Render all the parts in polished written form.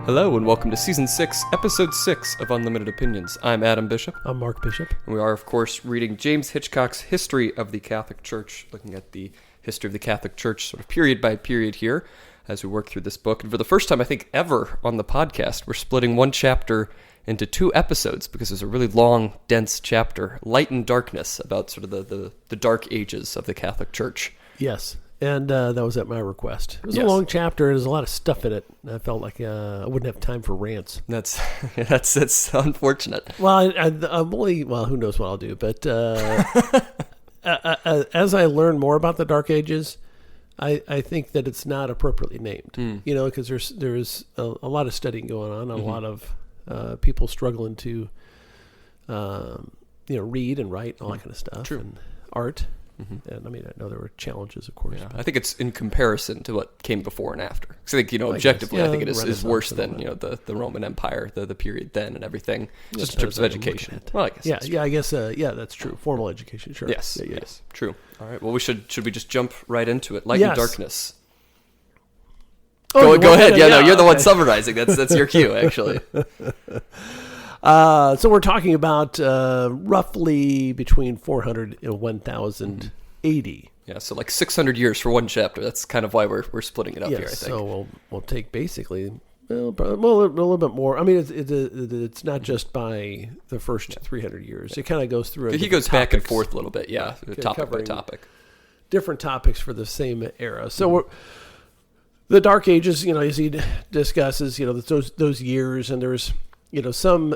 Hello and welcome to Season 6, Episode 6 of Unlimited Opinions. I'm Adam Bishop. I'm Mark Bishop. And we are, of course, reading James Hitchcock's History of the Catholic Church, looking at the history of the Catholic Church sort of period by period here as we work through this book. And for the first time, I think, ever on the podcast, we're splitting one chapter into two episodes because there's a really long, dense chapter, Light and Darkness, about sort of the dark ages of the Catholic Church. Yes. And that was at my request. It was a long chapter, and there's a lot of stuff in it. I felt like I wouldn't have time for rants. That's unfortunate. Well, I'm only, who knows what I'll do. But as I learn more about the Dark Ages, I think that it's not appropriately named. You know, because there's a lot of studying going on, a lot of people struggling to, read and write and all that kind of stuff. True. And art. And I mean, I know there were challenges, of course. Yeah. I think it's in comparison to what came before and after. Because I think, objectively, I think it is worse than, the Roman Empire, the period then and everything, just in terms of education. Well, I guess. That's true. Formal education, sure. Yes, true. All right, well, should we just jump right into it? Light and Darkness. Go ahead. You're the one summarizing. That's your cue, actually. So we're talking about roughly between 400 and 1000 AD. Yeah, so like 600 years for one chapter. That's kind of why we're splitting it up here, I think. So we'll take basically a little bit more. I mean, it's not just by the first 300 years. It kind of goes through. He goes back and forth a little bit, topic by topic. Different topics for the same era. So the Dark Ages, as he discusses, those years, and there's some.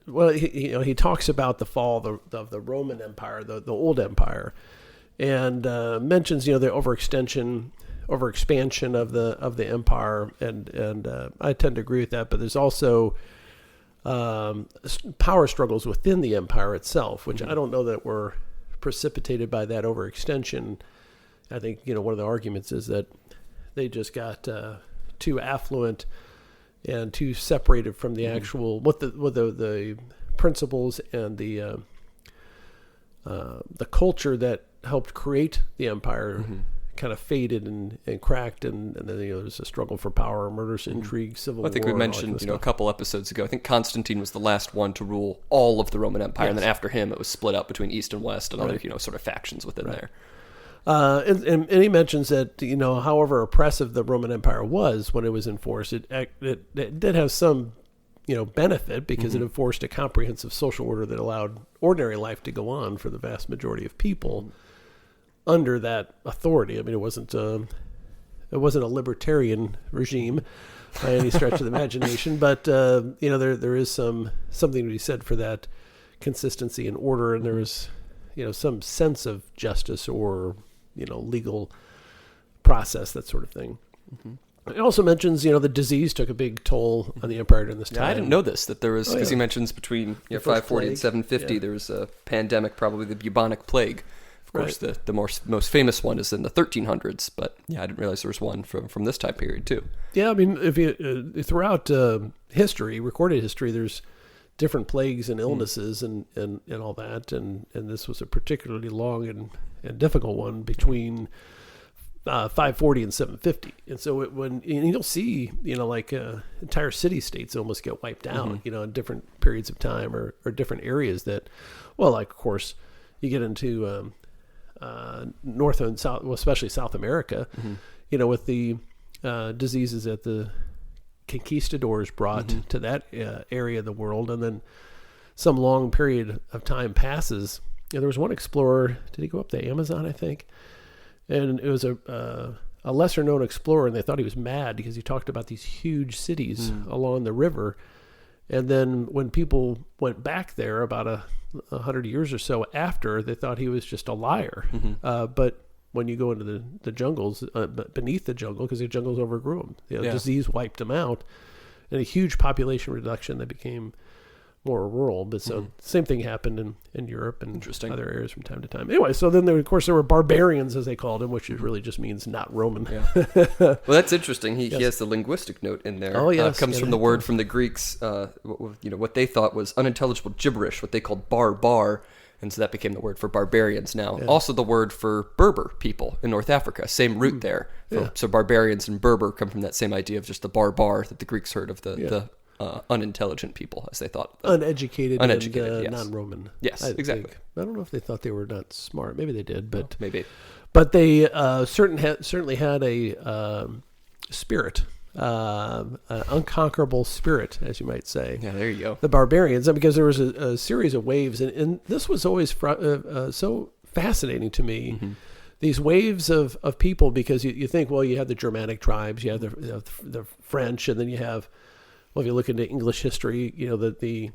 He talks about the fall of the Roman Empire, the old empire, and mentions the overexpansion of the empire, and I tend to agree with that. But there's also power struggles within the empire itself, which I don't know that were precipitated by that overextension. I think one of the arguments is that they just got too affluent and too separated from the actual what the principles and the culture that helped create the empire kind of faded and cracked, and then there's a struggle for power, murders, intrigue, civil war. I think we mentioned a couple episodes ago. I think Constantine was the last one to rule all of the Roman Empire, and then after him, it was split up between East and West and other sort of factions within there. And he mentions that however oppressive the Roman Empire was when it was enforced, it did have some benefit because it enforced a comprehensive social order that allowed ordinary life to go on for the vast majority of people under that authority. I mean, it wasn't a libertarian regime by any stretch of the imagination, but there is something to be said for that consistency and order, and there was some sense of justice or legal process, that sort of thing. It also mentions, the disease took a big toll on the empire during this time. I didn't know this, that there was, because he mentions between 540 and 750, there was a pandemic, probably the bubonic plague. Of course, the most famous one is in the 1300s, but I didn't realize there was one from this time period, too. Yeah, I mean, if you throughout history, recorded history, there's different plagues and illnesses and all that, and this was a particularly long and difficult one between 540 and 750. And so you'll see entire city states almost get wiped out in different periods of time or different areas that, of course you get into North and South, especially South America, with the diseases that the conquistadors brought to that area of the world, and then some long period of time passes. There was one explorer, did he go up the Amazon, I think? And it was a lesser known explorer, and they thought he was mad because he talked about these huge cities along the river. And then when people went back there about 100 years or so after, they thought he was just a liar. But when you go into the jungles, beneath the jungle, because the jungles overgrew them. Disease wiped them out, and a huge population reduction that became more rural. But so same thing happened in Europe and other areas from time to time. Anyway, so then there were barbarians, as they called them, which really just means not Roman. Well, that's interesting. He has the linguistic note in there. Oh, yes. It comes from the word from the Greeks, what they thought was unintelligible gibberish, what they called bar, And so that became the word for barbarians now. Yeah. Also the word for Berber people in North Africa. Same root there. So barbarians and Berber come from that same idea of just the barbar that the Greeks heard of the unintelligent people, as they thought. Uneducated and yes. non-Roman. Yes, exactly. I don't know if they thought they were not smart. Maybe they did, but maybe. But they certainly had a spirit, an unconquerable spirit, as you might say. Yeah, there you go. The barbarians, because there was a series of waves, and this was always so fascinating to me. Mm-hmm. These waves of people, because you think, well, you have the Germanic tribes, you have the French, and then you have, well, if you look into English history, the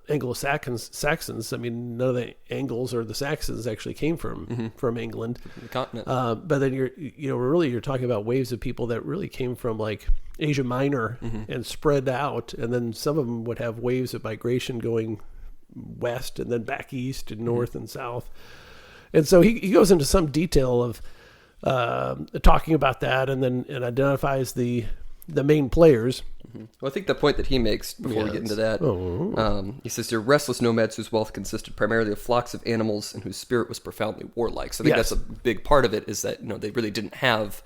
Anglo-Saxons. I mean, none of the Angles or the Saxons actually came from England, the continent. But then you're talking about waves of people that really came from like Asia Minor and spread out, and then some of them would have waves of migration going west and then back east and north and south. And so he goes into some detail of talking about that, and identifies the main players. Well, I think the point that he makes before we get into that, he says, "You're restless nomads whose wealth consisted primarily of flocks of animals and whose spirit was profoundly warlike." So I think that's a big part of it, is that they really didn't have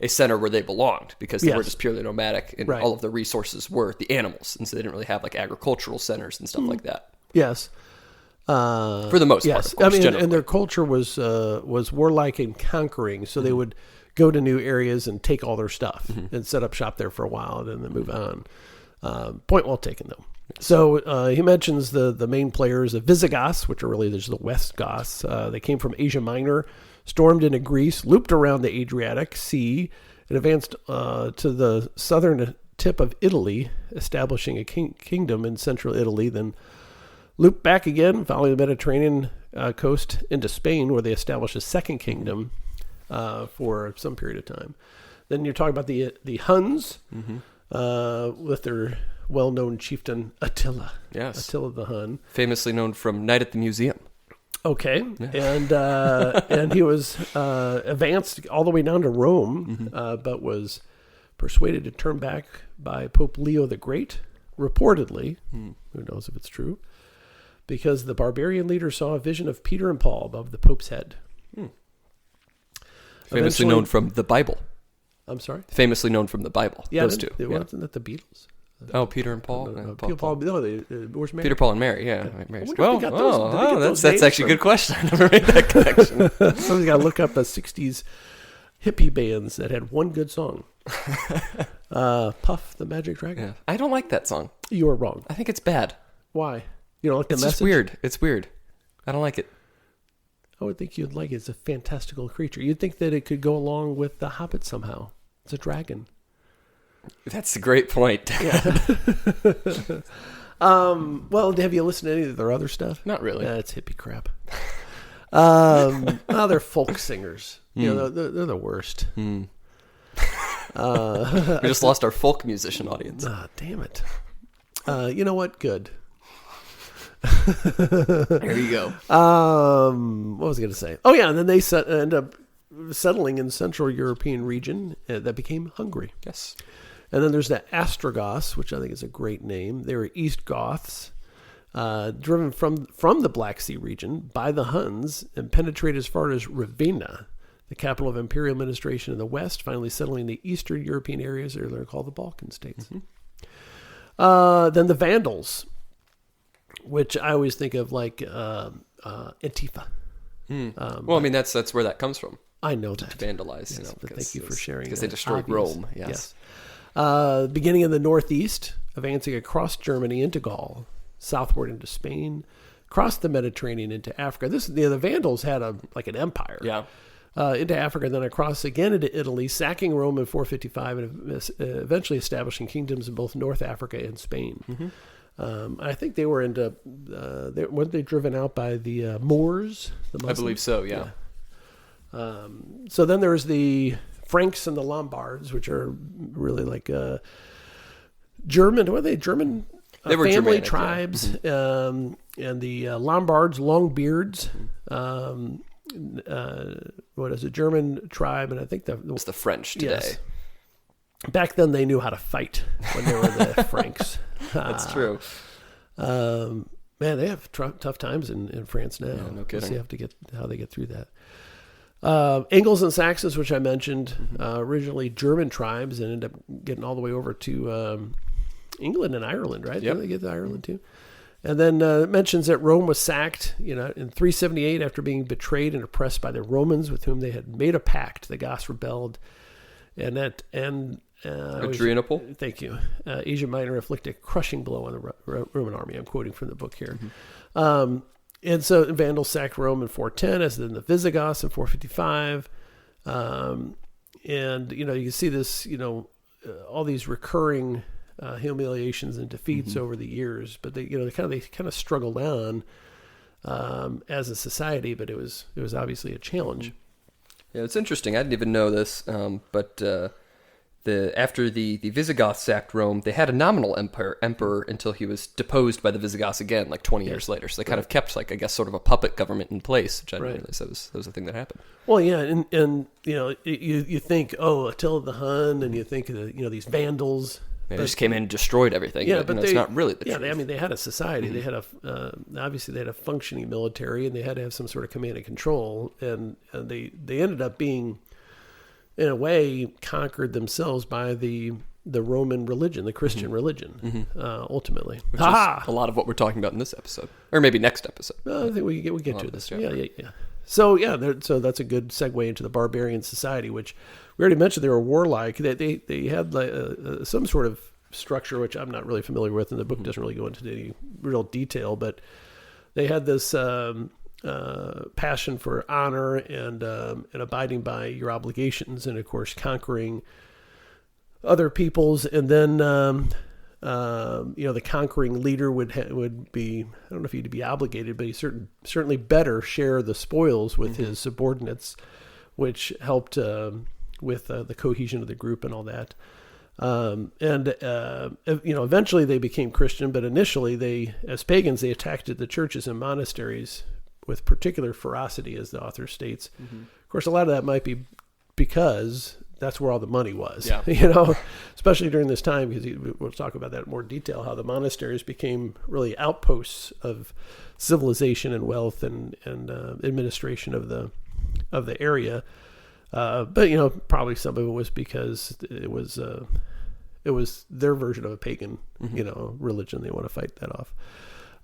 a center where they belonged, because they were just purely nomadic, and all of the resources were the animals, and so they didn't really have like agricultural centers and stuff like that. Yes. For the most part, of course, and their culture was warlike and conquering, so they would go to new areas and take all their stuff and set up shop there for a while and then move on. Point well taken, though. So he mentions the main players, the Visigoths, which are really just the West Goths. They came from Asia Minor, stormed into Greece, looped around the Adriatic Sea, and advanced to the southern tip of Italy, establishing a kingdom in central Italy, then looped back again, following the Mediterranean coast into Spain, where they established a second kingdom for some period of time. Then you're talking about the Huns, with their well-known chieftain Attila. Yes. Attila the Hun. Famously known from Night at the Museum. Okay. Yeah. And he was advanced all the way down to Rome, but was persuaded to turn back by Pope Leo the Great, reportedly. Who knows if it's true? Because the barbarian leader saw a vision of Peter and Paul above the Pope's head. Famously known from the Bible. I'm sorry? Famously known from the Bible. Yeah, those two. Wasn't that the Beatles? Oh, Peter and Paul? Where's Mary? Peter, Paul, and Mary, yeah. That's actually a good question. I never made that connection. Somebody's got to look up the 60s hippie bands that had one good song. Puff the Magic Dragon. Yeah. I don't like that song. You are wrong. I think it's bad. Why? You don't like the message? It's just weird. It's weird. I don't like it. I would think you'd like it. It's a fantastical creature. You'd think that it could go along with the Hobbit somehow. It's a dragon. That's a great point. Yeah. Well, have you listened to any of their other stuff? Not really. It's hippie crap. They're folk singers. They're the worst. We just lost our folk musician audience. Damn it. You know what? Good. There you go. What was I going to say? Oh, yeah, and then they end up settling in the Central European region that became Hungary. Yes. And then there's the Ostrogoths, which I think is a great name. They were East Goths, driven from the Black Sea region by the Huns and penetrated as far as Ravenna, the capital of imperial administration in the west, finally settling the Eastern European areas, or they're called the Balkan states. Then the Vandals, which I always think of like Antifa. Well, I mean, that's where that comes from. I know that. To vandalize. Yes, but thank you for sharing. Because they destroyed Rome. Yes. Beginning in the northeast, advancing across Germany into Gaul, southward into Spain, across the Mediterranean into Africa. The Vandals had an empire. Yeah. Into Africa, then across again into Italy, sacking Rome in 455, and eventually establishing kingdoms in both North Africa and Spain. I think they were weren't they driven out by the Moors? The Muslims? I believe so, yeah. So then there's the Franks and the Lombards, which are really like German. What are they? German they were family Germanic, tribes. Yeah. And the Lombards, Longbeards. What is a German tribe? And I think it's the French today. Yes. Back then, they knew how to fight when they were the Franks. That's true. Man, they have tough times in France now. Yeah, no kidding. We'll see how they get through that. Angles and Saxons, which I mentioned, originally German tribes, and ended up getting all the way over to England and Ireland, right? Yep. Did they get to Ireland too? And then it mentions that Rome was sacked, in 378 after being betrayed and oppressed by the Romans, with whom they had made a pact. The Goths rebelled, Adrianople. Thank you. Asia Minor inflicted a crushing blow on the Roman army. I'm quoting from the book here. And so the Vandals sacked Rome in 410, as did the Visigoths in 455. And, you can see this, all these recurring humiliations and defeats over the years, but they kind of struggled on as a society, but it was obviously a challenge. Yeah, it's interesting. I didn't even know this, but after the Visigoths sacked Rome, they had a nominal emperor until he was deposed by the Visigoths again, like 20 years later. So they kind of kept, sort of a puppet government in place, which I didn't realize that was a thing that happened. Well, yeah, and you think, Attila the Hun, and you think of these Vandals. They just came in and destroyed everthing. Yeah, but it's not really the truth. Yeah, they had a society. They had obviously they had a functioning military, and they had to have some sort of command and control. And they ended up being, in a way, conquered themselves by the Roman religion, the Christian religion, ultimately. Which is a lot of what we're talking about in this episode, or maybe next episode. I think we get to this. Yeah. So so that's a good segue into the barbarian society, which we already mentioned. They were warlike. They had some sort of structure, which I'm not really familiar with, and the book doesn't really go into any real detail. But they had this passion for honor and abiding by your obligations, and of course conquering other peoples. And then the conquering leader would be, I don't know if he'd be obligated, but he certainly better share the spoils with his subordinates, which helped with the cohesion of the group and all that. Eventually they became Christian, but initially as pagans, they attacked the churches and monasteries with particular ferocity, as the author states. Of course, a lot of that might be because that's where all the money was, especially during this time, because we'll talk about that in more detail, how the monasteries became really outposts of civilization and wealth and administration of the area. But probably some of it was because it was their version of a pagan, religion. They want to fight that off.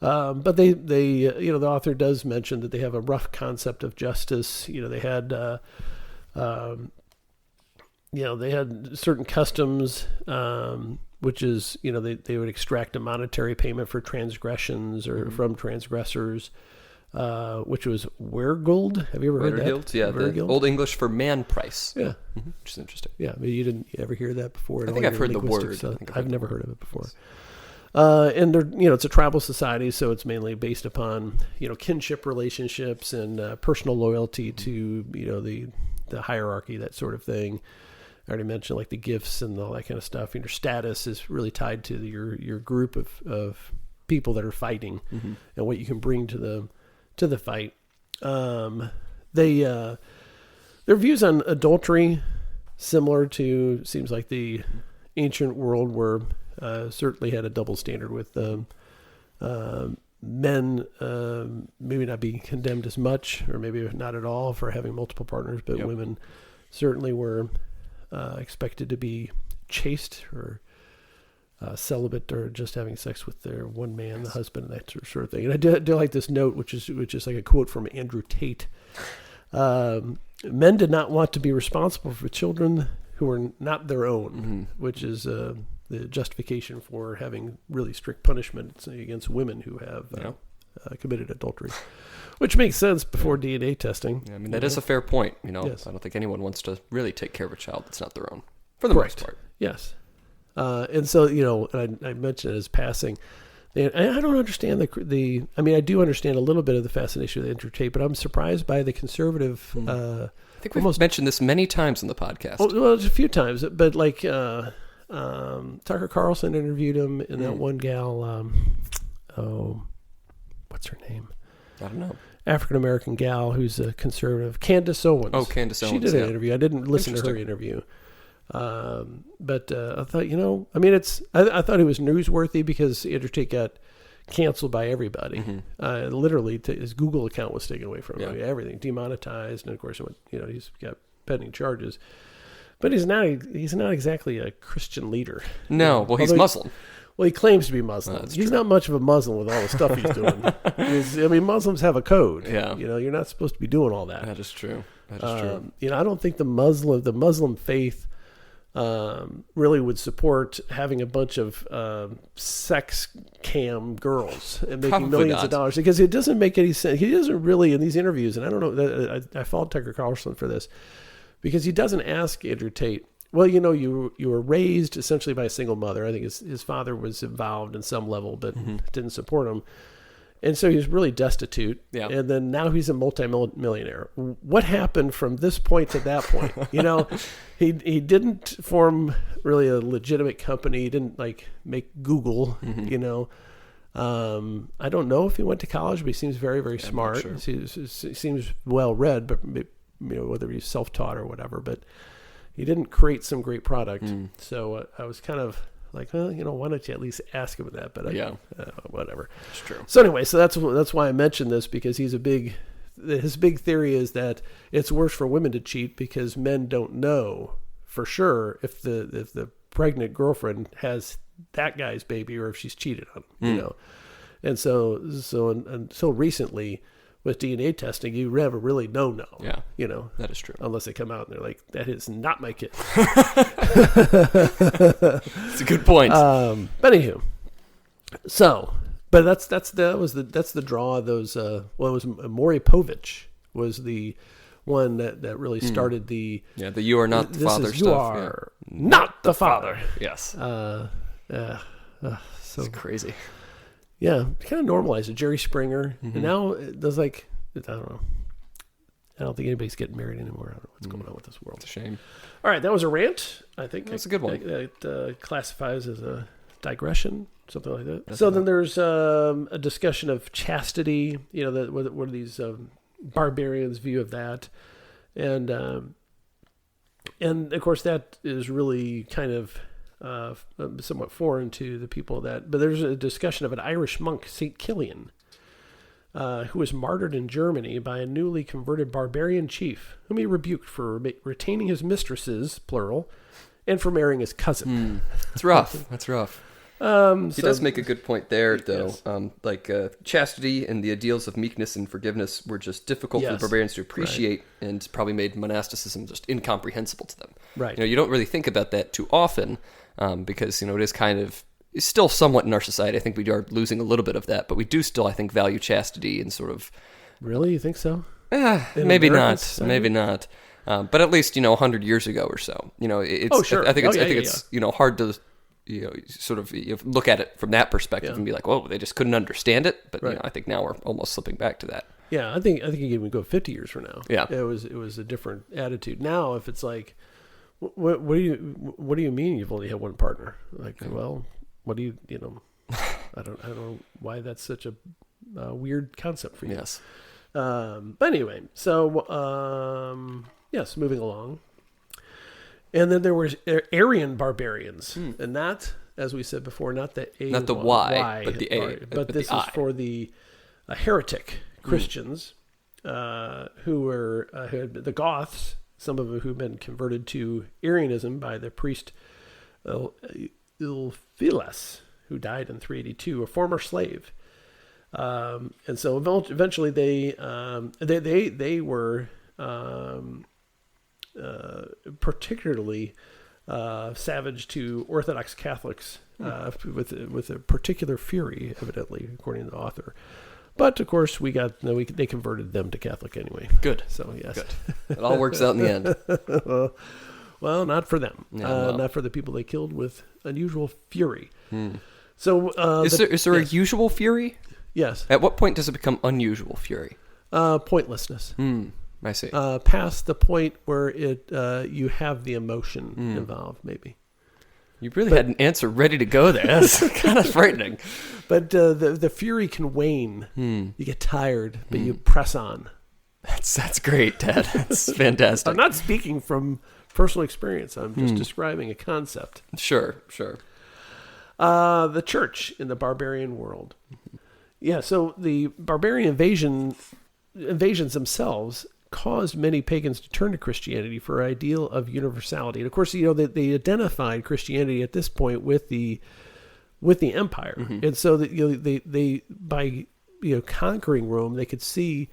But they the author does mention that they have a rough concept of justice. They had they had certain customs, which is, they would extract a monetary payment for transgressions or from transgressors, which was wergild. Have you ever heard that? Yeah, the Old English for man price. Yeah. Which is interesting. Yeah, I mean, you didn't ever hear that before? I think I've heard the word. I've never heard of it before. And it's a tribal society, so it's mainly based upon, kinship relationships and personal loyalty to, the hierarchy, that sort of thing. I already mentioned like the gifts and all that kind of stuff. Your status is really tied to your group of people that are fighting and what you can bring to the fight. Their views on adultery, similar to, seems like the ancient world, were certainly had a double standard with men maybe not being condemned as much, or maybe not at all, for having multiple partners, but women certainly were expected to be chaste or celibate, or just having sex with their one man, the husband, and that sort of thing. And I do like this note, which is like a quote from Andrew Tate. Men did not want to be responsible for children who were not their own, which is the justification for having really strict punishments against women who have committed adultery, which makes sense before DNA testing. Yeah, I mean, that is a fair point. Yes. I don't think anyone wants to really take care of a child that's not their own, for the most part. Yes. And so, I mentioned it as passing. I don't understand I mean, I do understand a little bit of the fascination with Andrew Tate, but I'm surprised by the conservative. I think we've mentioned this many times in the podcast. Well, a few times, but like Tucker Carlson interviewed him, and that one gal, what's her name? I don't know. African-American gal who's a conservative, Candace Owens. Oh, Candace Owens. She did an interview. I didn't listen to her interview. But I thought, I thought it was newsworthy because Andrew Tate got canceled by everybody. Literally, his Google account was taken away from him. Yeah. Everything demonetized, and of course, he's got pending charges. But he's not exactly a Christian leader. No, well, he's Muslim. Well, he claims to be Muslim. He's not much of a Muslim with all the stuff he's doing. Muslims have a code. Yeah. You're not supposed to be doing all that. That is true. I don't think the Muslim faith really would support having a bunch of sex cam girls and making Probably millions not. of dollars, because it doesn't make any sense. He doesn't really, in these interviews, and I don't know, I fault Tucker Carlson for this, because he doesn't ask Andrew Tate, well, you were raised essentially by a single mother. I think his father was involved in some level, but didn't support him. And so he was really destitute. Yeah. And then now he's a multimillionaire. What happened from this point to that point? He didn't form really a legitimate company. He didn't make Google, I don't know if he went to college, but he seems very, very smart. Sure. He seems well read, but whether he's self-taught or whatever, but he didn't create some great product. So I was kind of like, well, why don't you at least ask him that? But whatever. That's true. So anyway, so that's why I mentioned this, because his big theory is that it's worse for women to cheat because men don't know for sure if the pregnant girlfriend has that guy's baby or if she's cheated on him, And so until recently, with DNA testing, you never really know. Yeah, that is true. Unless they come out and they're like, "That is not my kid." It's a good point. But anywho, but that's the draw of those. It was Maury Povich was the one that really started the the "you are not the father" stuff. You are not the father. Yes. So it's crazy. Yeah, kind of normalized it. Jerry Springer, and now there's I don't know. I don't think anybody's getting married anymore. I don't know what's going on with this world. It's a shame. All right, that was a rant. I think that's a good one. It classifies as a digression, something like that. So then there's a discussion of chastity. What are these barbarians' view of that, and of course that is really kind of somewhat foreign to the people but there's a discussion of an Irish monk, St. Kilian, who was martyred in Germany by a newly converted barbarian chief, whom he rebuked for retaining his mistresses, plural, and for marrying his cousin. It's rough. That's rough. He does make a good point there, though. Yes. Chastity and the ideals of meekness and forgiveness were just difficult for the barbarians to appreciate, and probably made monasticism just incomprehensible to them. Right. You don't really think about that too often, because it is kind of still somewhat in our society. I think we are losing a little bit of that, but we do still, I think, value chastity and sort of. Really, you think so? Maybe not. Maybe not. But at least 100 years ago or so. It's. Oh, sure. I think it's hard to. Sort of look at it from that perspective and be like, "Whoa, they just couldn't understand it." But I think now we're almost slipping back to that. Yeah, I think you can even go 50 years from now. Yeah, it was a different attitude. Now, if it's like, what do you mean you've only had one partner? Like, well, what do you I don't know why that's such a weird concept for you. Yes. But anyway, so yes, moving along. And then there was Aryan barbarians, and that, as we said before, not the Y, but the A. But this is for the heretic Christians who had the Goths, some of them who've been converted to Arianism by the priest Ulfilas, who died in 382, a former slave. And so eventually they were. Particularly savage to Orthodox Catholics with a particular fury, evidently, according to the author. But of course, they converted them to Catholic anyway. Good. So yes, good. It all works out in the end. well, not for them. Not for the people they killed with unusual fury. So is there a usual fury? Yes. At what point does it become unusual fury? Pointlessness. I see. Past the point where you have the emotion involved, maybe. You really had an answer ready to go there. That's kind of frightening. But the fury can wane. You get tired, but you press on. That's great, Ted. That's fantastic. I'm not speaking from personal experience. I'm just describing a concept. Sure. The church in the barbarian world. Yeah, so the barbarian invasions themselves caused many pagans to turn to Christianity for an ideal of universality. And of course, they identified Christianity at this point with the empire, and so that they by conquering Rome, they could see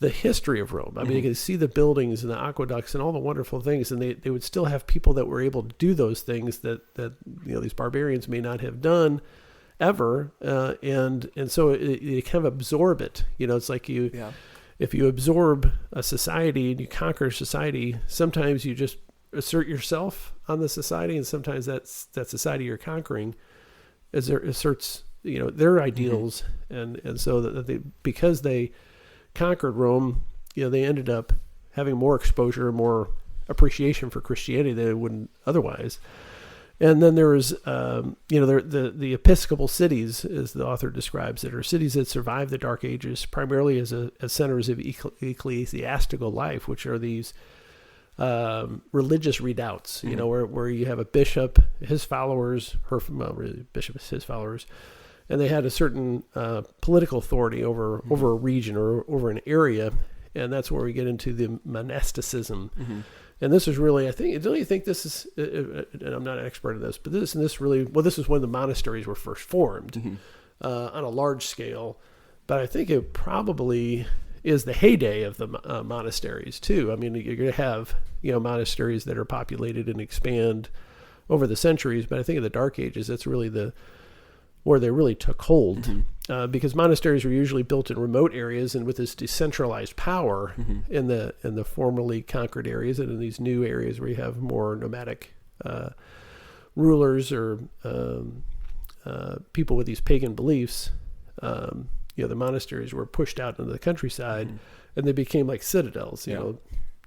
the history of Rome. I mean, they could see the buildings and the aqueducts and all the wonderful things, and they would still have people that were able to do those things that these barbarians may not have done ever, and so you kind of absorb it. It's like if you absorb a society and you conquer society, sometimes you just assert yourself on the society, and sometimes that society you're conquering asserts their ideals, and so that because they conquered Rome, they ended up having more exposure, more appreciation for Christianity than they wouldn't otherwise. And then there was, the Episcopal cities, as the author describes it, are cities that survived the Dark Ages primarily as centers of ecclesiastical life, which are these religious redoubts, where you have a bishop, his followers, his followers, and they had a certain political authority over a region or over an area, and that's where we get into the monasticism. And this is really, don't you think this is, and I'm not an expert in this, but this is when the monasteries were first formed on a large scale, but I think it probably is the heyday of the monasteries too. I mean, you're going to have monasteries that are populated and expand over the centuries, but I think in the Dark Ages, that's really where they really took hold, because monasteries were usually built in remote areas and with this decentralized power in the formerly conquered areas, and in these new areas where you have more nomadic rulers or people with these pagan beliefs. The monasteries were pushed out into the countryside, and they became like citadels.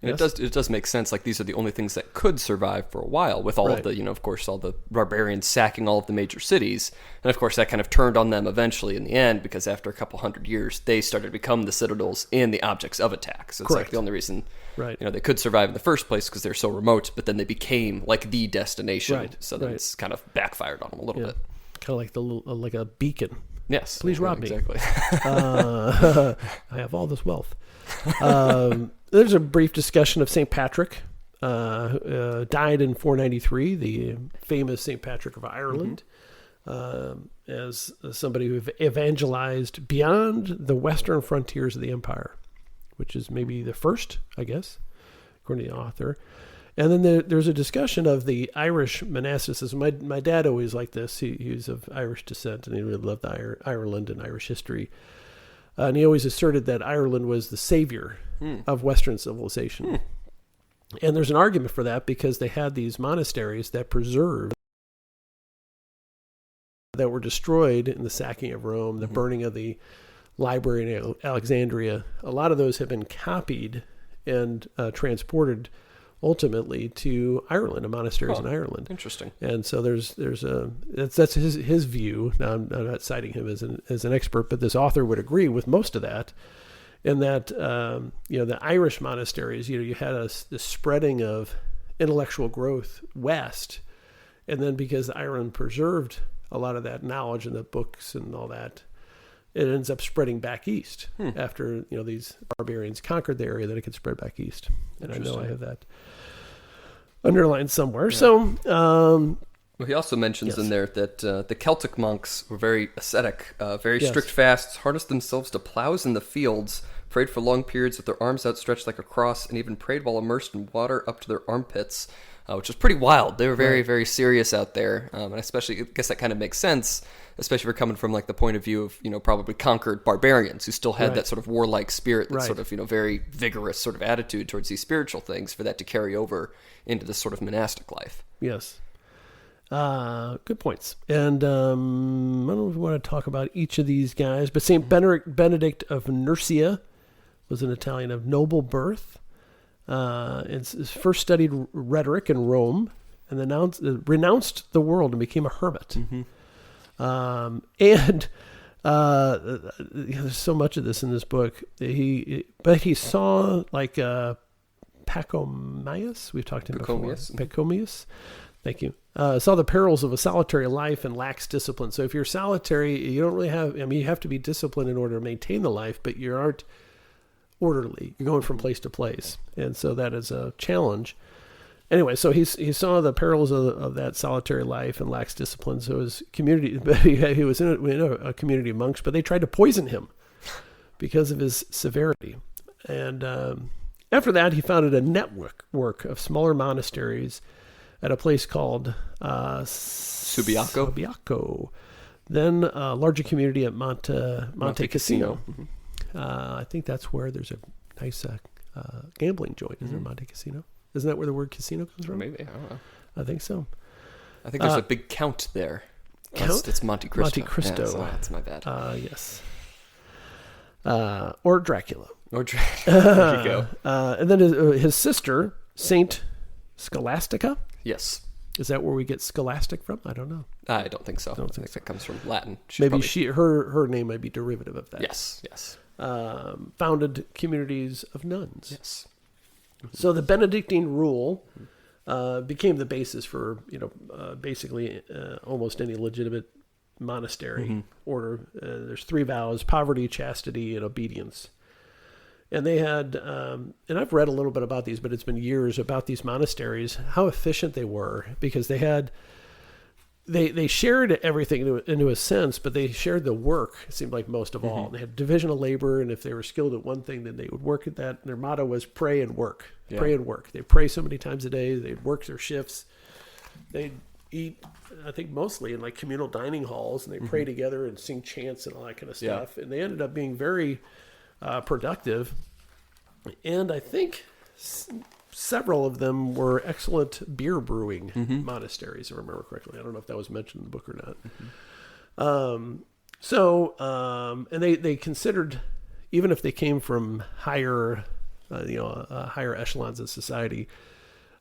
And it does make sense. Like, these are the only things that could survive for a while, with all of the, of course, all the barbarians sacking all of the major cities. And of course, that kind of turned on them eventually in the end, because after a couple hundred years, they started to become the citadels and the objects of attack. So it's like the only reason, they could survive in the first place because they're so remote, but then they became like the destination. So then it's kind of backfired on them a little bit. Kind of like like a beacon. Yes. Please rob me. Exactly. I have all this wealth. There's a brief discussion of St. Patrick, died in 493, the famous St. Patrick of Ireland, as somebody who evangelized beyond the western frontiers of the empire, which is maybe the first, I guess, according to the author. And then there's a discussion of the Irish monasticism. My dad always liked this. He was of Irish descent, and he really loved Ireland and Irish history. And he always asserted that Ireland was the savior of Western civilization. And there's an argument for that, because they had these monasteries that preserved, that were destroyed in the sacking of Rome, the burning of the library in Alexandria. A lot of those have been copied and transported ultimately to Ireland, monasteries in Ireland. Interesting. And so that's his view. Now, I'm not citing him as an expert, but this author would agree with most of that. In that, the Irish monasteries, you had this spreading of intellectual growth west, and then because Ireland preserved a lot of that knowledge in the books and all that, it ends up spreading back east after these barbarians conquered the area, that it could spread back east. And I know I have that underlined somewhere. Yeah. So, well, he also mentions in there that the Celtic monks were very ascetic, very strict fasts, harnessed themselves to plows in the fields, prayed for long periods with their arms outstretched like a cross, and even prayed while immersed in water up to their armpits, which was pretty wild. They were very, very serious out there, and especially, I guess that kind of makes sense, especially if you're coming from like the point of view of probably conquered barbarians who still had that sort of warlike spirit, that sort of very vigorous sort of attitude towards these spiritual things, for that to carry over into this sort of monastic life. Yes. Good points. And I don't know if we want to talk about each of these guys, but St. Benedict of Nursia was an Italian of noble birth. First studied rhetoric in Rome, and then renounced the world and became a hermit. There's so much of this in this book. But he saw like Pachomius. We've talked about before. Pachomius. Thank you. saw the perils of a solitary life and lacks discipline. So if you're solitary, you don't really have, you have to be disciplined in order to maintain the life, but you aren't orderly. You're going from place to place. And so that is a challenge. Anyway, so he saw the perils of that solitary life and lacks discipline. So his community, he was in a community of monks, but they tried to poison him because of his severity. And after that, he founded a network of smaller monasteries at a place called Subiaco. Then a larger community at Monte Cassino. Mm-hmm. I think that's where there's a nice gambling joint, isn't there, Monte Cassino? Isn't that where the word casino comes from? Maybe, I don't know. I think so. I think there's a big count there. Count? It's Monte Cristo. Monte Cristo. Yeah, so that's my bad. Yes. Or Dracula. There you go. And then his sister, Saint Scholastica. Yes. Is that where we get scholastic from? I don't know. I don't think so. I think that comes from Latin. Maybe her name might be derivative of that. Yes. Founded communities of nuns. Yes. So the Benedictine rule became the basis for basically almost any legitimate monastery order. There's 3 vows: poverty, chastity, and obedience. And they had, and I've read a little bit about these, but it's been years about these monasteries, how efficient they were, because they had, they shared everything into a sense, but they shared the work, it seemed like most of all. They had division of labor, and if they were skilled at one thing, then they would work at that. And their motto was pray and work. Yeah. Pray and work. They'd pray so many times a day. They'd work their shifts. They'd eat, I think, mostly in like communal dining halls, and they'd pray together and sing chants and all that kind of stuff. Yeah. And they ended up being very productive. And I think several of them were excellent beer brewing monasteries, if I remember correctly. I don't know if that was mentioned in the book or not. And they considered, even if they came from higher echelons of society,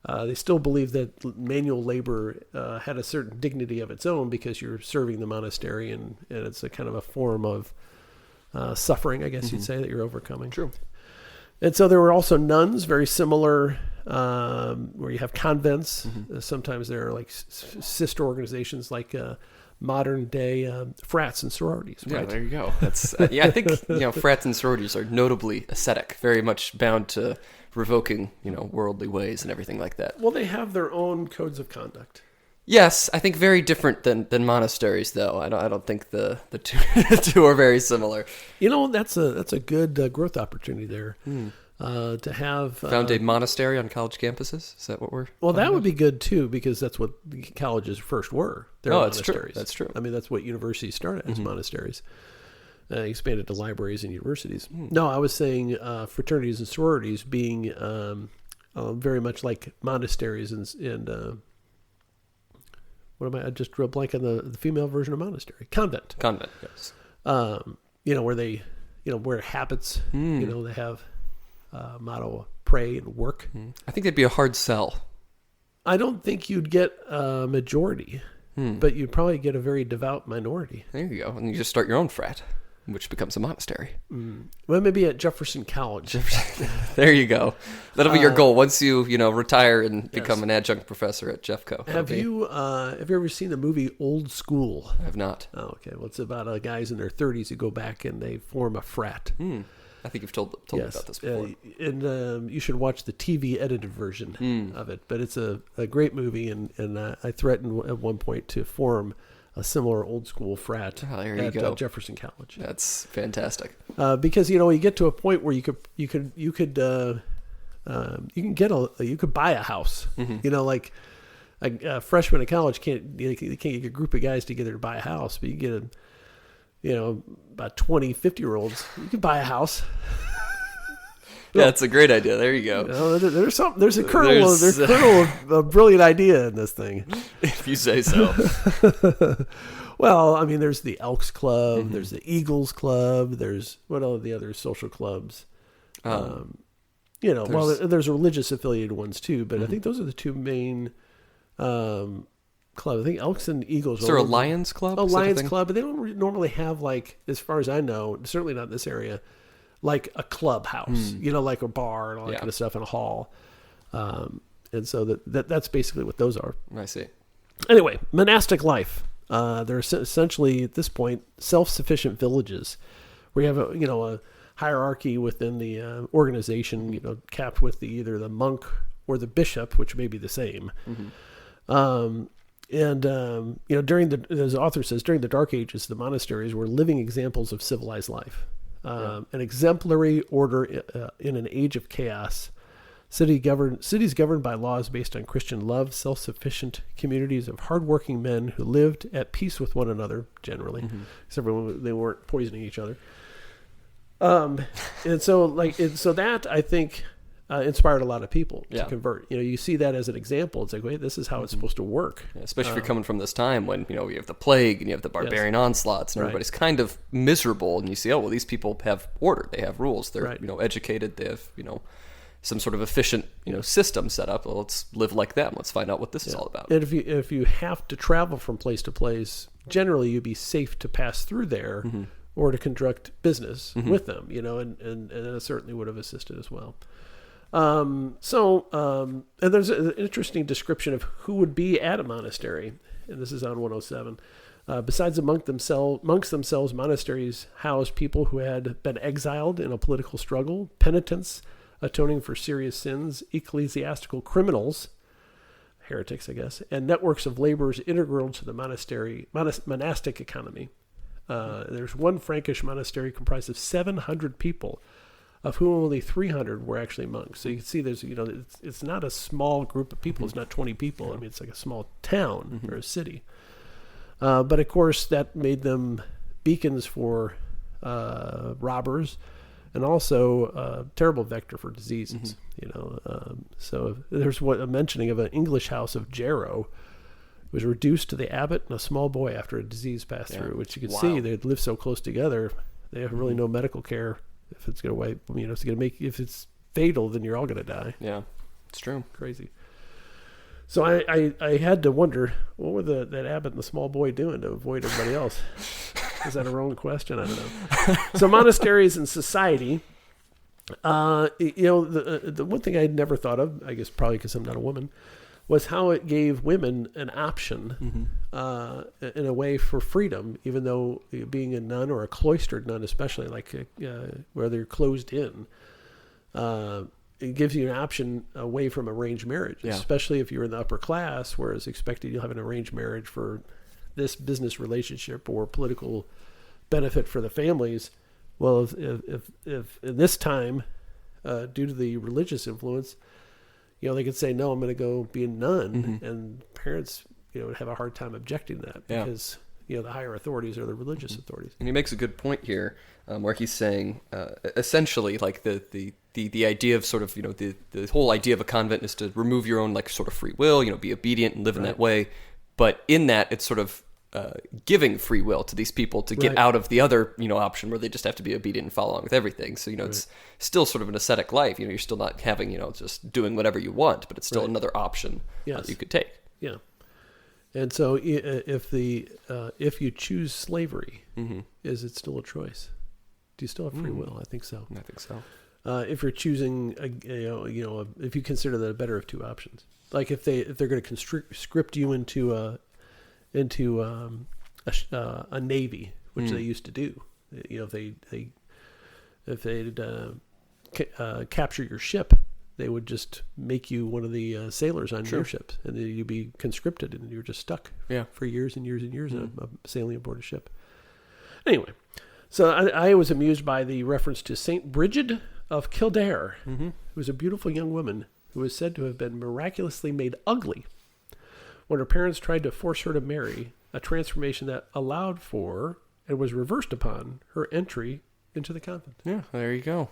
they still believed that manual labor had a certain dignity of its own, because you're serving the monastery, and it's a kind of a form of suffering, I guess you'd say, that you're overcoming. True. And so there were also nuns, very similar, where you have convents. Sometimes there are like sister organizations, like modern day frats and sororities. Right? Yeah, there you go. That's I think frats and sororities are notably ascetic, very much bound to revoking worldly ways and everything like that. Well, they have their own codes of conduct. Yes, I think very different than monasteries, though. I don't think the two the two are very similar. That's a good growth opportunity there. To have found a monastery on college campuses. Is that what we're? Well, that would be good too, because that's what the colleges first were. They're monasteries. That's true. I mean, that's what universities started as, monasteries. Expanded to libraries and universities. No, I was saying fraternities and sororities being very much like monasteries and what am I? I just drew a blank on the female version of monastery. Convent, yes. Where they, wear habits. They have motto: pray and work. I think that'd be a hard sell. I don't think you'd get a majority, but you'd probably get a very devout minority. There you go. And you just start your own frat, which becomes a monastery. Well, maybe at Jefferson College. There you go. That'll be your goal once you retire and become an adjunct professor at Jeffco. Have you ever seen the movie Old School? I have not. Oh, okay. Well, it's about guys in their 30s who go back and they form a frat. I think you've told me about this before. And you should watch the TV edited version of it. But it's a great movie, and I threatened at one point to form a similar old school frat at Jefferson College. That's fantastic. Because you get to a point where you could buy a house. Like a freshman in college can't get a group of guys together to buy a house, but you get about 20, 50-year-olds, you can buy a house. Yeah, that's a great idea. There you go. There's a kernel of a brilliant idea in this thing. If you say so. Well, I mean, there's the Elks Club, there's the Eagles Club, there's what are the other social clubs? There's religious affiliated ones too, but I think those are the two main clubs. I think Elks and Eagles. Is there a Lions Club? A Lions Club, but they don't normally have, like, as far as I know, certainly not in this area, like a clubhouse, like a bar and all that kind of stuff, in a hall. And so that's basically what those are. I see. Anyway, monastic life. They're essentially, at this point, self-sufficient villages where you have a hierarchy within the organization, capped with either the monk or the bishop, which may be the same. As the author says, during the Dark Ages, the monasteries were living examples of civilized life. An exemplary order in an age of chaos. Cities governed by laws based on Christian love, self-sufficient communities of hardworking men who lived at peace with one another, generally, except for when they weren't poisoning each other. So that, I think, inspired a lot of people to convert. You see that as an example. It's like, wait, this is how it's supposed to work. Yeah, especially if you're coming from this time when, you have the plague and you have the barbarian onslaughts and everybody's kind of miserable, and you see, these people have order. They have rules. They're, educated. They have, some sort of efficient, system set up. Well, let's live like them. Let's find out what this is all about. And if you have to travel from place to place, generally you'd be safe to pass through there or to conduct business with them, and that certainly would have assisted as well. And there's an interesting description of who would be at a monastery, and this is on 107. Besides the monks themselves, monasteries housed people who had been exiled in a political struggle, penitents atoning for serious sins, ecclesiastical criminals, heretics, I guess, and networks of laborers integral to the monastic economy. There's one Frankish monastery comprised of 700 people, of whom only 300 were actually monks. So you can see there's, it's not a small group of people. It's not 20 people. I mean, it's like a small town or a city. But of course, that made them beacons for robbers, and also a terrible vector for diseases. So there's a mentioning of an English house of Jarrow was reduced to the abbot and a small boy after a disease passed through, which you can see they live so close together. They have really no medical care. If it's going to wipe, it's going to if it's fatal, then you're all going to die. Yeah, it's true. Crazy. So I had to wonder, what were that abbot and the small boy doing to avoid everybody else? Is that a wrong question? I don't know. So monasteries and society, the one thing I'd never thought of, I guess probably because I'm not a woman, was how it gave women an option in a way for freedom, even though being a nun or a cloistered nun, especially where they're closed in, it gives you an option away from arranged marriage, especially if you're in the upper class, where it's expected you'll have an arranged marriage for this business relationship or political benefit for the families. Well, if in this time, due to the religious influence, they could say, no, I'm going to go be a nun, and parents, would have a hard time objecting to that because, the higher authorities are the religious authorities. And he makes a good point here, where he's saying, essentially, like the idea of sort of, the whole idea of a convent is to remove your own, sort of free will, be obedient and live in that way. But in that, it's sort of giving free will to these people to get out of the other, option where they just have to be obedient and follow along with everything. So, it's still sort of an ascetic life. You're still not having, just doing whatever you want, but it's still another option that you could take. Yeah. And so if you choose slavery, is it still a choice? Do you still have free will? I think so. I think so. If you're choosing, if you consider that a better of two options, like if they're going to conscript you into a navy, which they used to do, if they'd capture your ship, they would just make you one of the sailors on your ship, and then you'd be conscripted, and you're just stuck for years and years and years of sailing aboard a ship. Anyway, so I was amused by the reference to Saint Brigid of Kildare, who was a beautiful young woman who was said to have been miraculously made ugly when her parents tried to force her to marry, a transformation that allowed for and was reversed upon her entry into the convent. Yeah, there you go.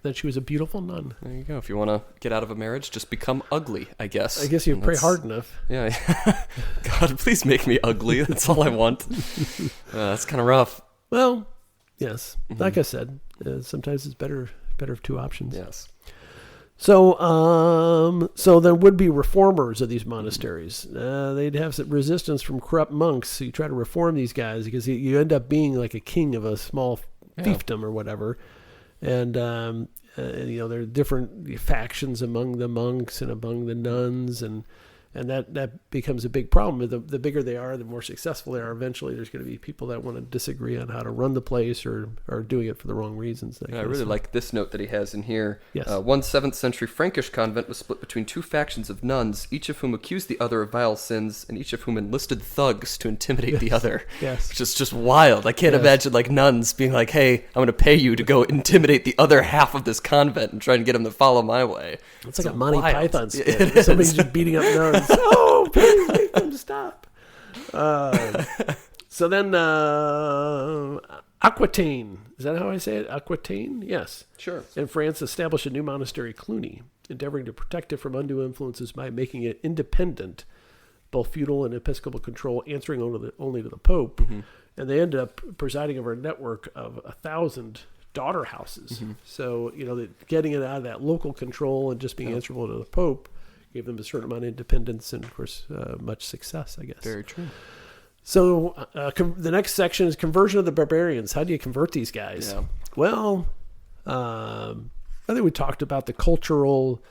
Then she was a beautiful nun. There you go. If you want to get out of a marriage, just become ugly, I guess. I guess you pray hard enough. Yeah. God, please make me ugly. That's all I want. That's kind of rough. Well, yes. Like I said, sometimes it's better of two options. Yes. So there would be reformers of these monasteries. They'd have some resistance from corrupt monks. So you try to reform these guys because you end up being like a king of a small fiefdom or whatever. And there are different factions among the monks and among the nuns, and And that becomes a big problem. The bigger they are, the more successful they are. Eventually, there's going to be people that want to disagree on how to run the place or are doing it for the wrong reasons. I really like this note that he has in here. Yes. One 7th century Frankish convent was split between two factions of nuns, each of whom accused the other of vile sins, and each of whom enlisted thugs to intimidate the other. Yes. Which is just wild. I can't imagine like nuns being like, hey, I'm going to pay you to go intimidate the other half of this convent and try and get them to follow my way. It's like a Monty Python skit. It Somebody's just beating up nuns. Oh, please make them stop. So then Aquitaine, is that how I say it? Aquitaine? Yes. Sure. In France, established a new monastery, Cluny, endeavoring to protect it from undue influences by making it independent, both feudal and episcopal control, answering only to the Pope. Mm-hmm. And they ended up presiding over a network of 1,000 daughter houses. Mm-hmm. So, getting it out of that local control and just being answerable to the Pope gave them a certain amount of independence and, of course, much success, I guess. Very true. So the next section is conversion of the barbarians. How do you convert these guys? Yeah. Well, I think we talked about the cultural,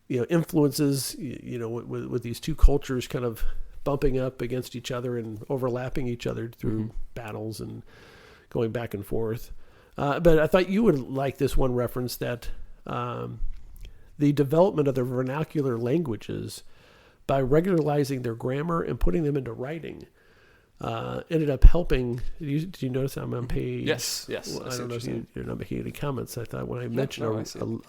influences, with these two cultures kind of bumping up against each other and overlapping each other through battles and going back and forth. But I thought you would like this one reference that the development of the vernacular languages by regularizing their grammar and putting them into writing ended up helping. Did you notice I'm on page? Yes. Well, I don't know if you're not making any comments. I thought when I mentioned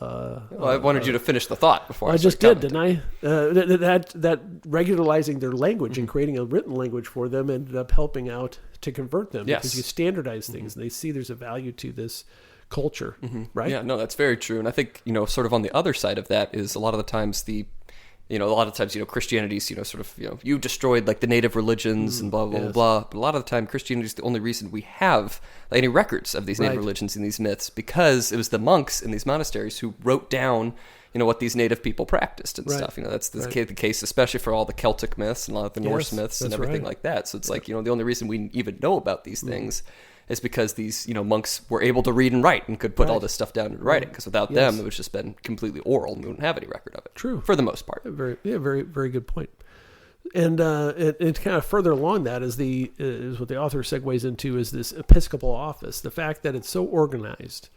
I wanted you to finish the thought before I just did, didn't I? That regularizing their language and creating a written language for them ended up helping out to convert them because you standardize things and they see there's a value to this culture, right? Yeah, no, that's very true. And I think, sort of on the other side of that is a lot of the times Christianity's, you destroyed like the native religions and blah, blah, blah, blah. But a lot of the time, Christianity is the only reason we have any records of these native religions and these myths because it was the monks in these monasteries who wrote down, what these native people practiced and stuff. That's the case, especially for all the Celtic myths and a lot of the Norse myths and everything like that. So it's like, the only reason we even know about these things is because these, monks were able to read and write and could put all this stuff down into writing. Because without them, it would just been completely oral, and we wouldn't have any record of it. True, for the most part. Very, very good point. And it kind of further along that is what the author segues into is this episcopal office. The fact that it's so organized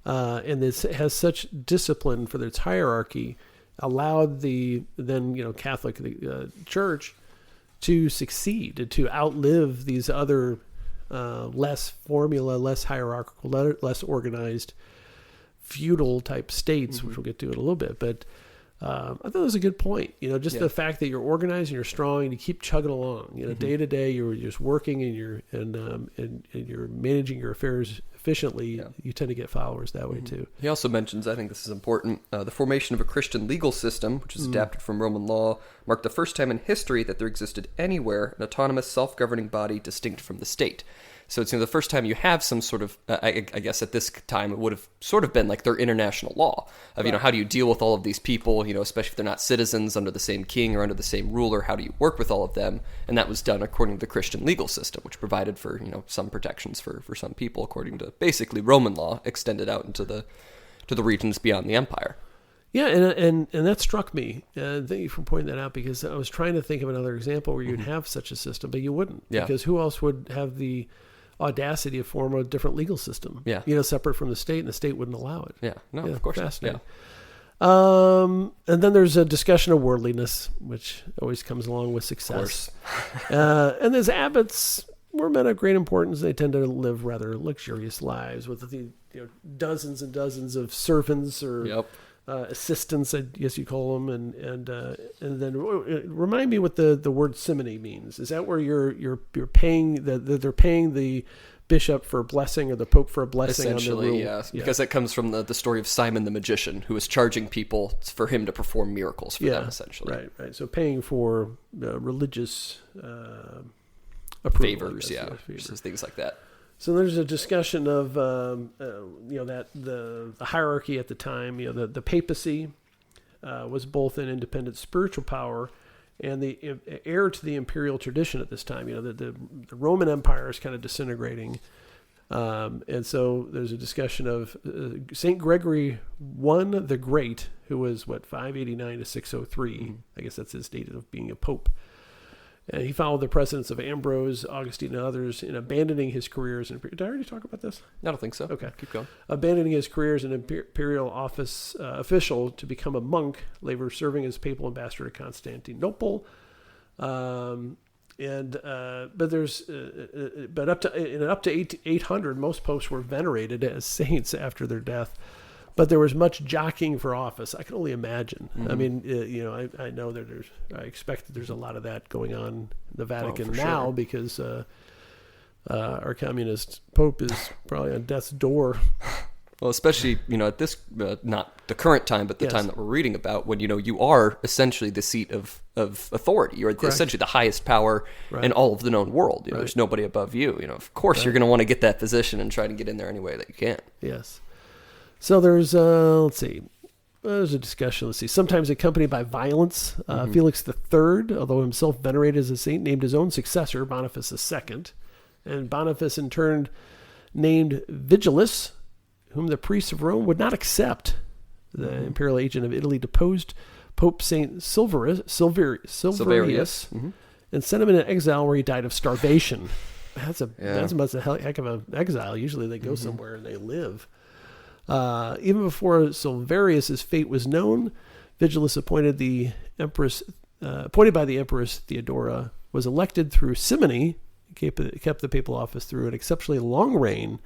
and it has such discipline for its hierarchy allowed the then Catholic Church to succeed and to outlive these other less formula, less hierarchical, less organized, feudal type states, which we'll get to in a little bit. But I thought that was a good point. The fact that you're organized and you're strong and you keep chugging along. Day to day, you're just working and you're managing your affairs efficiently. You tend to get followers that way too. He also mentions, I think this is important, the formation of a Christian legal system, which is adapted from Roman law, marked the first time in history that there existed anywhere an autonomous, self-governing body distinct from the state. So it's the first time you have some sort of, I guess at this time it would have sort of been like their international law of, how do you deal with all of these people, especially if they're not citizens under the same king or under the same ruler, how do you work with all of them? And that was done according to the Christian legal system, which provided for, some protections for some people according to basically Roman law extended out into the regions beyond the empire. Yeah, and that struck me. Thank you for pointing that out because I was trying to think of another example where you'd have such a system, but you wouldn't. Yeah. Because who else would have the audacity to form a different legal system? Yeah. Separate from the state, and the state wouldn't allow it. Yeah, no, of course. Fascinating. Yeah. And then there's a discussion of worldliness, which always comes along with success. Of course. And as abbots were men of great importance. They tend to live rather luxurious lives with dozens and dozens of servants or assistants, I guess you call them, and then remind me what the word simony means. Is that where you're paying they're paying the bishop for a blessing or the pope for a blessing? Essentially, on the rule? Because that comes from the story of Simon the magician, who was charging people for him to perform miracles for them, essentially. Right. So paying for religious approval, favors, just things like that. So there's a discussion of that the hierarchy at the time. The papacy was both an independent spiritual power and the heir to the imperial tradition at this time. The Roman Empire is kind of disintegrating. And so there's a discussion of St. Gregory I the Great, who was, 589 to 603. Mm-hmm. I guess that's his date of being a pope. And he followed the precedents of Ambrose, Augustine, and others in abandoning his careers. Did I already talk about this? I don't think so. Okay. Keep going. Abandoning his career as an imperial office official to become a monk, later serving as papal ambassador to Constantinople. But up to 800, most popes were venerated as saints after their death. But there was much jockeying for office. I can only imagine. Mm-hmm. I mean, I know that I expect that there's a lot of that going on in the Vatican now, because our communist pope is probably on death's door. Well, especially, at this, not the current time, but the time that we're reading about, when, you are essentially the seat of authority. You're essentially the highest power in all of the known world. There's nobody above you. Of course, you're going to want to get that position and try to get in there any way that you can. Yes. So there's, there's a discussion. Let's see. Sometimes accompanied by violence. Felix III, although himself venerated as a saint, named his own successor, Boniface II. And Boniface, in turn, named Vigilus, whom the priests of Rome would not accept. The imperial agent of Italy deposed Pope Saint Silverius, and sent him into exile, where he died of starvation. That's a heck of an exile. Usually they go somewhere and they live. Even before Silverius's fate was known, Vigilus, appointed by the Empress Theodora, was elected through simony, kept the papal office through an exceptionally long reign.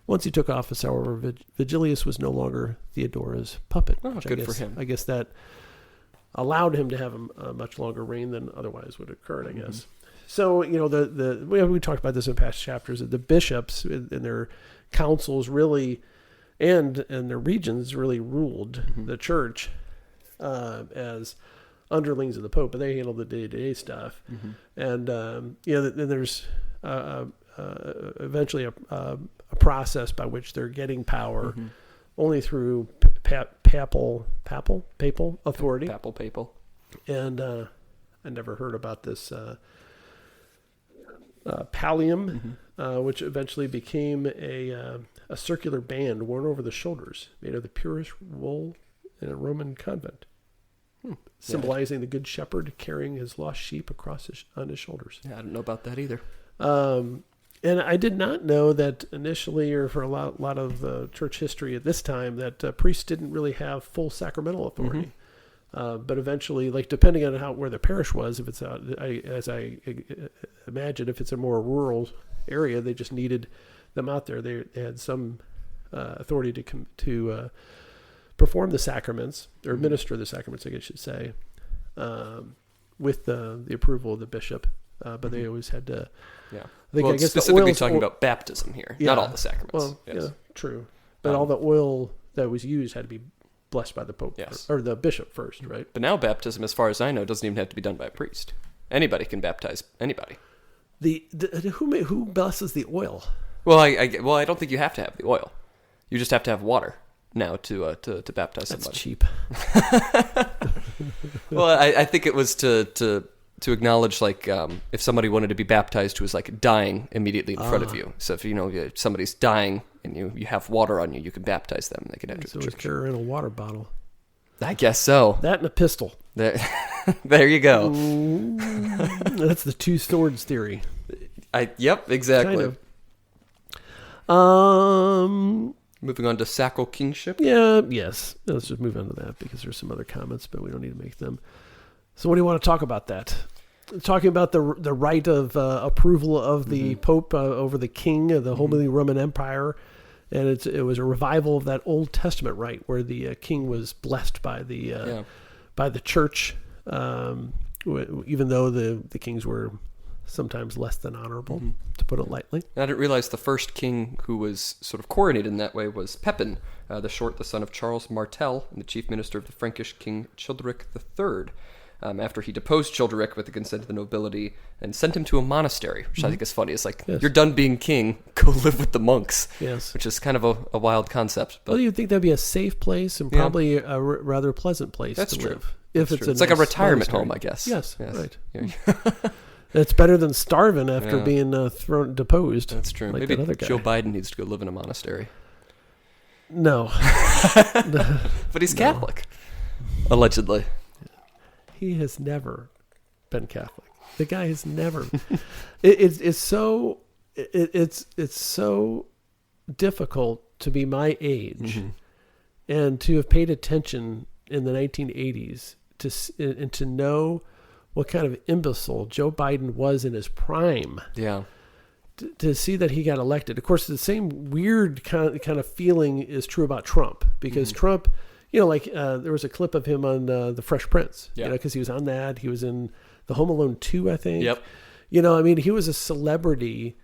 Once he took office, however, Vigilius was no longer Theodora's puppet. Oh, good for him. I guess that allowed him to have a much longer reign than otherwise would occur, I guess. So, we talked about this in past chapters, that the bishops and their councils really, and their regions really ruled the church as underlings of the Pope, but they handled the day-to-day stuff. And, then there's eventually a process by which they're getting power only through papal authority. Papal. And I never heard about this pallium, which eventually became a circular band worn over the shoulders, made of the purest wool in a Roman convent, symbolizing the good shepherd carrying his lost sheep on his shoulders. Yeah, I didn't know about that either. And I did not know that initially, or for a lot of church history at this time, that priests didn't really have full sacramental authority. But eventually, depending on where the parish was, if it's as I imagine, if it's a more rural area, they just needed them out there. They had some authority to perform the sacraments, or administer the sacraments, I guess I should say, with the approval of the bishop. But they always had to. Yeah. I guess specifically talking about baptism here, not all the sacraments. Well, yeah, true. But all the oil that was used had to be blessed by the Pope, or the bishop first, right? But now baptism, as far as I know, doesn't even have to be done by a priest. Anybody can baptize anybody. Who blesses the oil? Well, I don't think you have to have the oil. You just have to have water now to baptize somebody. That's cheap. Well, I think it was to acknowledge, if somebody wanted to be baptized who was dying immediately in front of you. So if somebody's dying and you have water on you, you can baptize them. They can enter the church. Carry in a water bottle. I guess so. That and a pistol. There you go. That's the two swords theory. Yep, exactly. Kind of. Moving on to sacral kingship. Yeah. Yes. Let's just move on to that, because there's some other comments, but we don't need to make them. So what do you want to talk about that? Talking about the right of approval of the Pope over the king of the Holy Roman Empire. And it was a revival of that Old Testament rite, where the king was blessed by the church, even though the kings were sometimes less than honorable, to put it lightly. I didn't realize the first king who was sort of coronated in that way was Pepin, the son of Charles Martel, and the chief minister of the Frankish king Childeric III. After he deposed Childeric with the consent of the nobility and sent him to a monastery, which I think is funny. It's you're done being king, go live with the monks. Yes. Which is kind of a wild concept. But, well, you'd think that'd be a safe place and probably a rather pleasant place to live. It's like a retirement home, I guess. Yes. Right. Yeah. It's better than starving after being deposed. That's true. Like Maybe that other guy. Joe Biden needs to go live in a monastery. No. But he's Catholic, allegedly. He has never been Catholic. The guy has never. It's so difficult to be my age and to have paid attention in the 1980s and to know what kind of imbecile Joe Biden was in his prime. Yeah. To see that he got elected. Of course, the same weird kind of feeling is true about Trump, because Trump, there was a clip of him on The Fresh Prince, because he was on that. He was in the Home Alone 2, I think. Yep. He was a celebrity,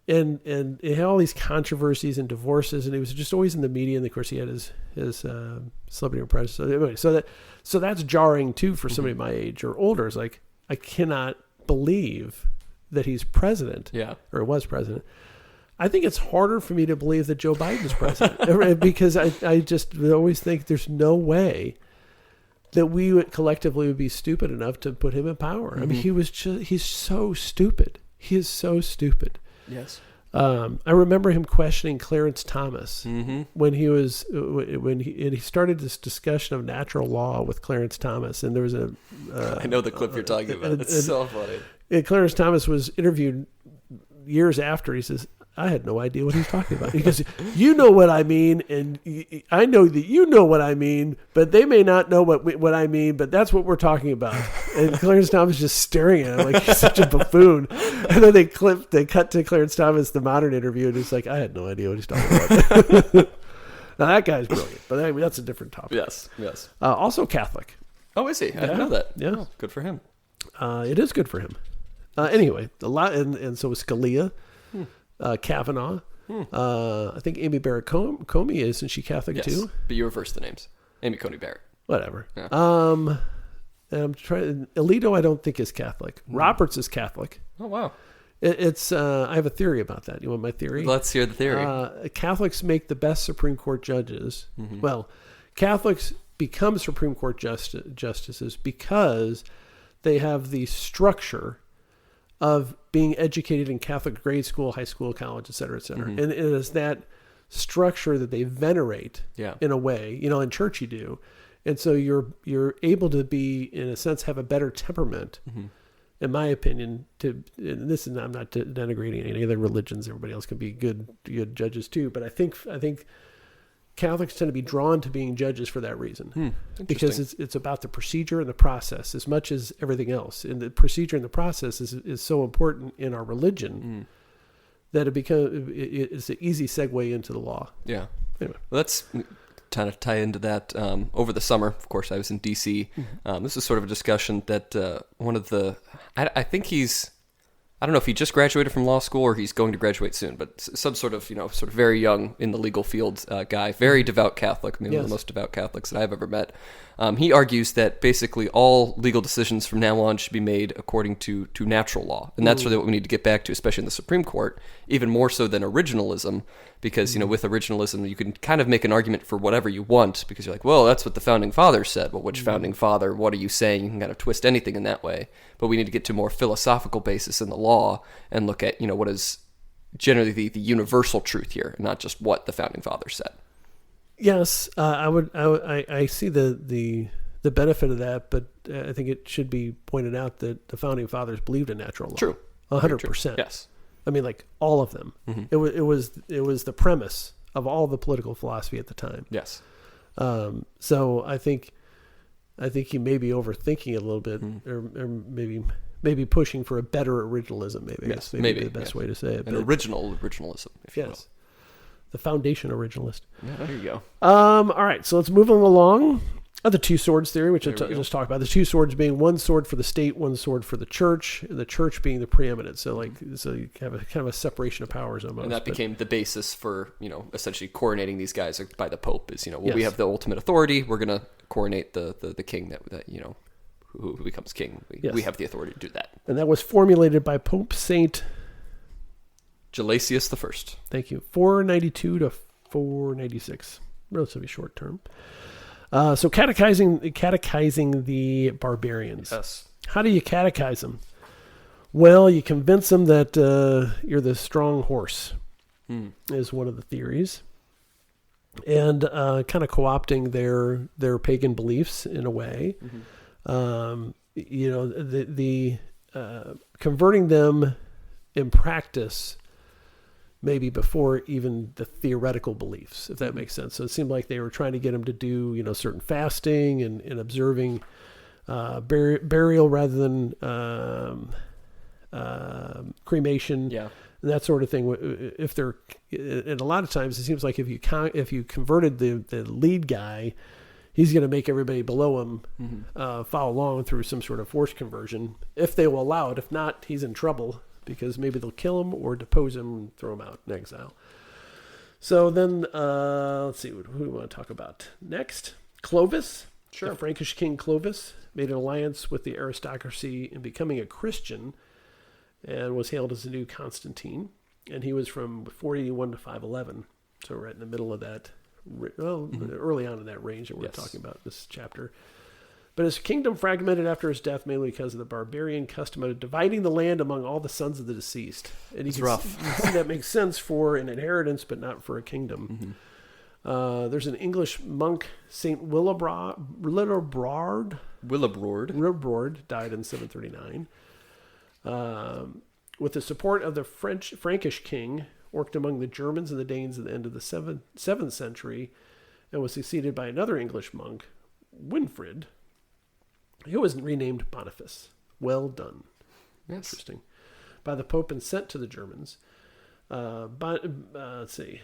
and it had all these controversies and divorces, and he was just always in the media. And of course, he had his celebrity impression. So anyway, so that's jarring too for somebody my age or older. It's like, I cannot believe that he's president, or was president. I think it's harder for me to believe that Joe Biden's president because I just always think there's no way that we would collectively would be stupid enough to put him in power. I mean, he's so stupid. He is so stupid. Yes. I remember him questioning Clarence Thomas when he started this discussion of natural law with Clarence Thomas, and there was I know the clip you're talking about. It's so funny. And Clarence Thomas was interviewed years after. He says, I had no idea what he was talking about. He goes, you know what I mean, and I know that you know what I mean, but they may not know what I mean, but that's what we're talking about. And Clarence Thomas is just staring at him like he's such a buffoon. And then they cut to Clarence Thomas, the modern interview, and he's like, I had no idea what he's talking about. Now, that guy's brilliant, but I mean, that's a different topic. Yes. Also Catholic. Oh, is he? I didn't know that. Yeah. Oh, good for him. It is good for him. Anyway, a lot, and so is Scalia, Kavanaugh. I think Amy Barrett Comey is, and she Catholic too? But you reverse the names. Amy Coney Barrett. Whatever. Yeah. And I'm trying. Alito, I don't think is Catholic. Roberts is Catholic. Oh wow. It's. I have a theory about that. You want my theory? Let's hear the theory. Catholics make the best Supreme Court judges. Well, Catholics become Supreme Court justices because they have the structure of being educated in Catholic grade school, high school, college, et cetera, et cetera. And it is that structure that they venerate in a way, in church you do. And so you're able to be, in a sense, have a better temperament, in my opinion, and this is, I'm not denigrating any other religions. Everybody else can be good judges too. But I think Catholics tend to be drawn to being judges for that reason, because it's about the procedure and the process as much as everything else. And the procedure and the process is so important in our religion that it's an easy segue into the law. Yeah. Anyway. Well, let's kind of tie into that. Over the summer, of course, I was in D.C. This is sort of a discussion that one of the, I think he's, I don't know if he just graduated from law school or he's going to graduate soon, but some sort of very young in the legal field guy, very devout Catholic, maybe one of the most devout Catholics that I've ever met. He argues that basically all legal decisions from now on should be made according to natural law. And that's really what we need to get back to, especially in the Supreme Court, even more so than originalism, because, with originalism, you can kind of make an argument for whatever you want, because you're like, well, that's what the Founding Fathers said. Well, which Founding Father? What are you saying? You can kind of twist anything in that way. But we need to get to a more philosophical basis in the law and look at, what is generally the universal truth here, and not just what the Founding Fathers said. Yes, I see the benefit of that, but I think it should be pointed out that the Founding Fathers believed in natural law. True. 100%. Yes. I mean, like all of them. It was the premise of all the political philosophy at the time. Yes. So I think you may be overthinking it a little bit, or maybe pushing for a better originalism. Maybe the best way to say it. An originalism, if you will. The foundation originalist. Yeah, there you go. All right, so let's move along. The two swords theory, which I just talked about. The two swords being one sword for the state, one sword for the church, and the church being the preeminent. So you have a kind of a separation of powers almost. And that became the basis for, essentially coronating these guys by the Pope is, we have the ultimate authority. We're going to coronate the king that who becomes king. We have the authority to do that. And that was formulated by Pope Saint Gelasius I. Thank you. 492 to 496. Relatively short term. So catechizing the barbarians. Yes. How do you catechize them? Well, you convince them that you're the strong horse, is one of the theories. And kind of co-opting their pagan beliefs in a way. The converting them in practice maybe before even the theoretical beliefs, if that makes sense. So it seemed like they were trying to get them to do, certain fasting and observing burial rather than cremation. Yeah. And that sort of thing. If they're, and a lot of times it seems like if you converted the lead guy, he's going to make everybody below him follow along through some sort of forced conversion, if they will allow it. If not, he's in trouble because maybe they'll kill him or depose him and throw him out in exile. So then, let's see, who do we want to talk about next? Clovis. Sure. The Frankish king Clovis made an alliance with the aristocracy in becoming a Christian, and was hailed as the new Constantine. And he was from 481 to 511. So right in the middle of that, early on in that range that we're talking about in this chapter. But his kingdom fragmented after his death, mainly because of the barbarian custom of dividing the land among all the sons of the deceased. And you can see that makes sense for an inheritance, but not for a kingdom. There's an English monk, Saint Willibrord, died in 739. With the support of the Frankish king, worked among the Germans and the Danes at the end of the 7th century, and was succeeded by another English monk, Winfrid, who was renamed Boniface. Well done. Yes. Interesting. By the Pope and sent to the Germans. Let's see.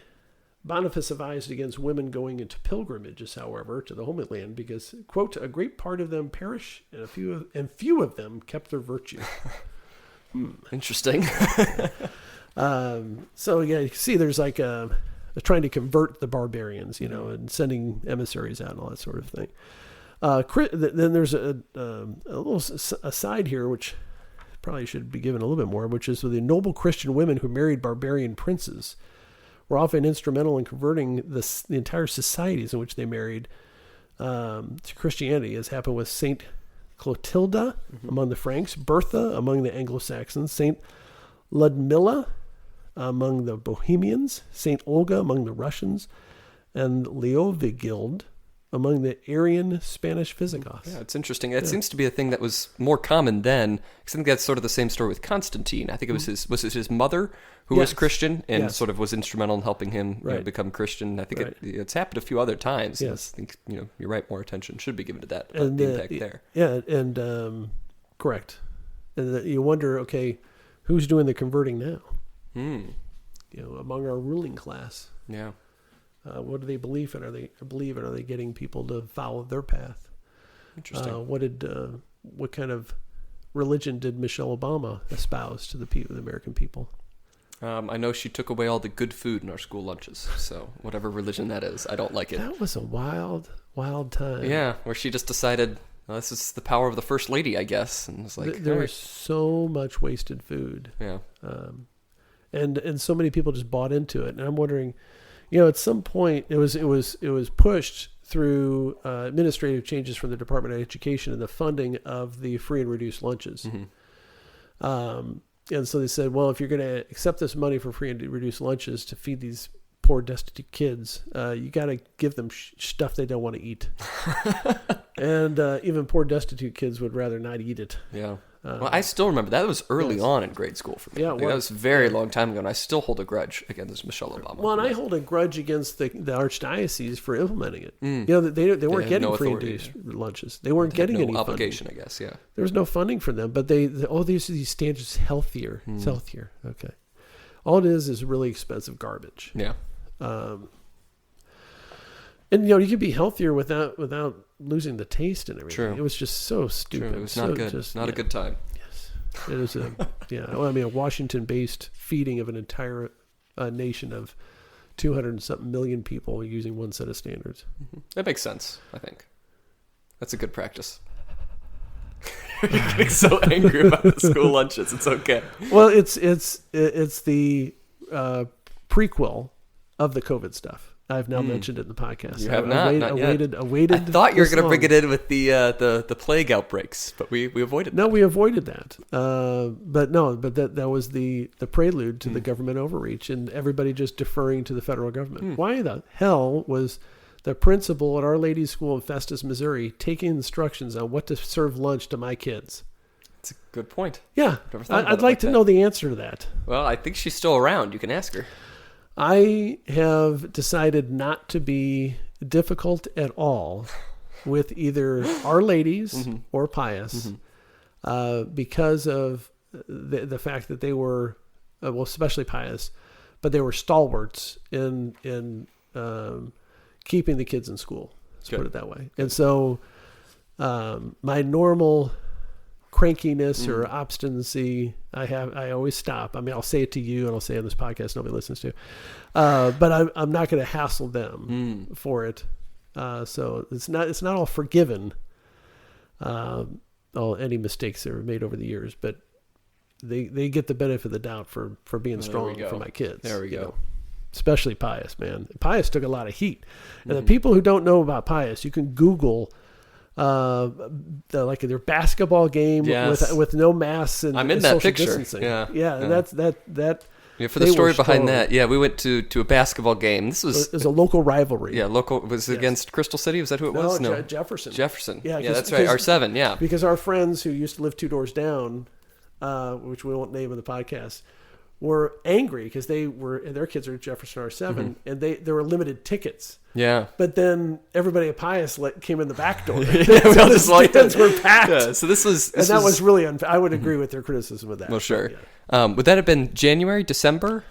Boniface advised against women going into pilgrimages, however, to the Holy Land because, quote, a great part of them perish and few of them kept their virtue. Interesting. So yeah, you can see there's like trying to convert the barbarians, and sending emissaries out and all that sort of thing. Then there's a little aside here, which probably should be given a little bit more, which is the noble Christian women who married barbarian princes were often instrumental in converting the entire societies in which they married to Christianity, as happened with Saint Clotilda among the Franks, Bertha among the Anglo-Saxons, Saint Ludmilla among the Bohemians, Saint Olga among the Russians, and Leovigild among the Arian Spanish Visigoths. Yeah, it's interesting. It seems to be a thing that was more common then. I think that's sort of the same story with Constantine. I think it was his mother who was Christian and sort of was instrumental in helping him become Christian. I think it's happened a few other times. Yes. I think you're right. More attention should be given to that. And the impact there. Yeah, and correct. And you wonder, okay, who's doing the converting now? Among our ruling class. Yeah. What do they believe in? Are they getting people to follow their path? Interesting. What kind of religion did Michelle Obama espouse to the American people? I know she took away all the good food in our school lunches. So whatever religion that is, I don't like it. That was a wild, wild time. Yeah, where she just decided, well, this is the power of the first lady, I guess, and it's like there was so much wasted food. Yeah. And so many people just bought into it, and I'm wondering, at some point it was pushed through administrative changes from the Department of Education and the funding of the free and reduced lunches. And so they said, well, if you're going to accept this money for free and reduced lunches to feed these poor, destitute kids, you got to give them stuff they don't want to eat. And even poor, destitute kids would rather not eat it. Yeah. Well, I still remember that was early on in grade school for me. Yeah, that was a very long time ago, and I still hold a grudge against Michelle Obama. Well, and I hold a grudge against the archdiocese for implementing it. They weren't getting free and reduced lunches. They weren't getting any obligation, funding. I guess. Yeah, there was no funding for them, but these standards healthier. It's healthier. Okay, all it is really expensive garbage. Yeah. And you can be healthier without losing the taste and everything. True. It was just so stupid. True. It was not good. Not a good time. Yes, it was a Washington-based feeding of an entire nation of 200 and something million people using one set of standards. That makes sense. I think that's a good practice. You're getting so angry about the school lunches. It's okay. Well, it's the prequel of the COVID stuff. I've now mentioned it in the podcast. You have not yet. Awaited. I thought you were going to bring it in with the plague outbreaks, but we avoided that. No, we avoided that. But that was the prelude to the government overreach and everybody just deferring to the federal government. Why the hell was the principal at Our Lady's School in Festus, Missouri, taking instructions on what to serve lunch to my kids? That's a good point. Yeah, I'd like to know the answer to that. Well, I think she's still around. You can ask her. I have decided not to be difficult at all with either Our Ladies or Pius because of the fact that they were, well, especially Pius, but they were stalwarts in keeping the kids in school. Let's put it that way. And so my normal crankiness or obstinacy, I always stop. I mean, I'll say it to you and I'll say it on this podcast nobody listens to, but I'm not going to hassle them for it. So it's not all forgiven, any mistakes that were made over the years, but they get the benefit of the doubt for being strong for my kids. There we go. Know? Especially Pius, man. Pius took a lot of heat. And the people who don't know about Pius, you can Google their basketball game with no masks and I'm in social that picture. Distancing. Yeah. That. Yeah, for the story behind that, we went to a basketball game. It was a local rivalry. Yeah, was it against Crystal City? Was that who it was? No, Jefferson. Yeah, that's right. R7. Yeah, because our friends who used to live 2 doors down, which we won't name in the podcast, were angry because their kids are at Jefferson R7 and there were limited tickets. Yeah. But then everybody at Pius came in the back door. We all just like that. Were packed. Yeah, so this was really unfair. I would agree with their criticism of that. Well, sure. Yeah. Would that have been January, December?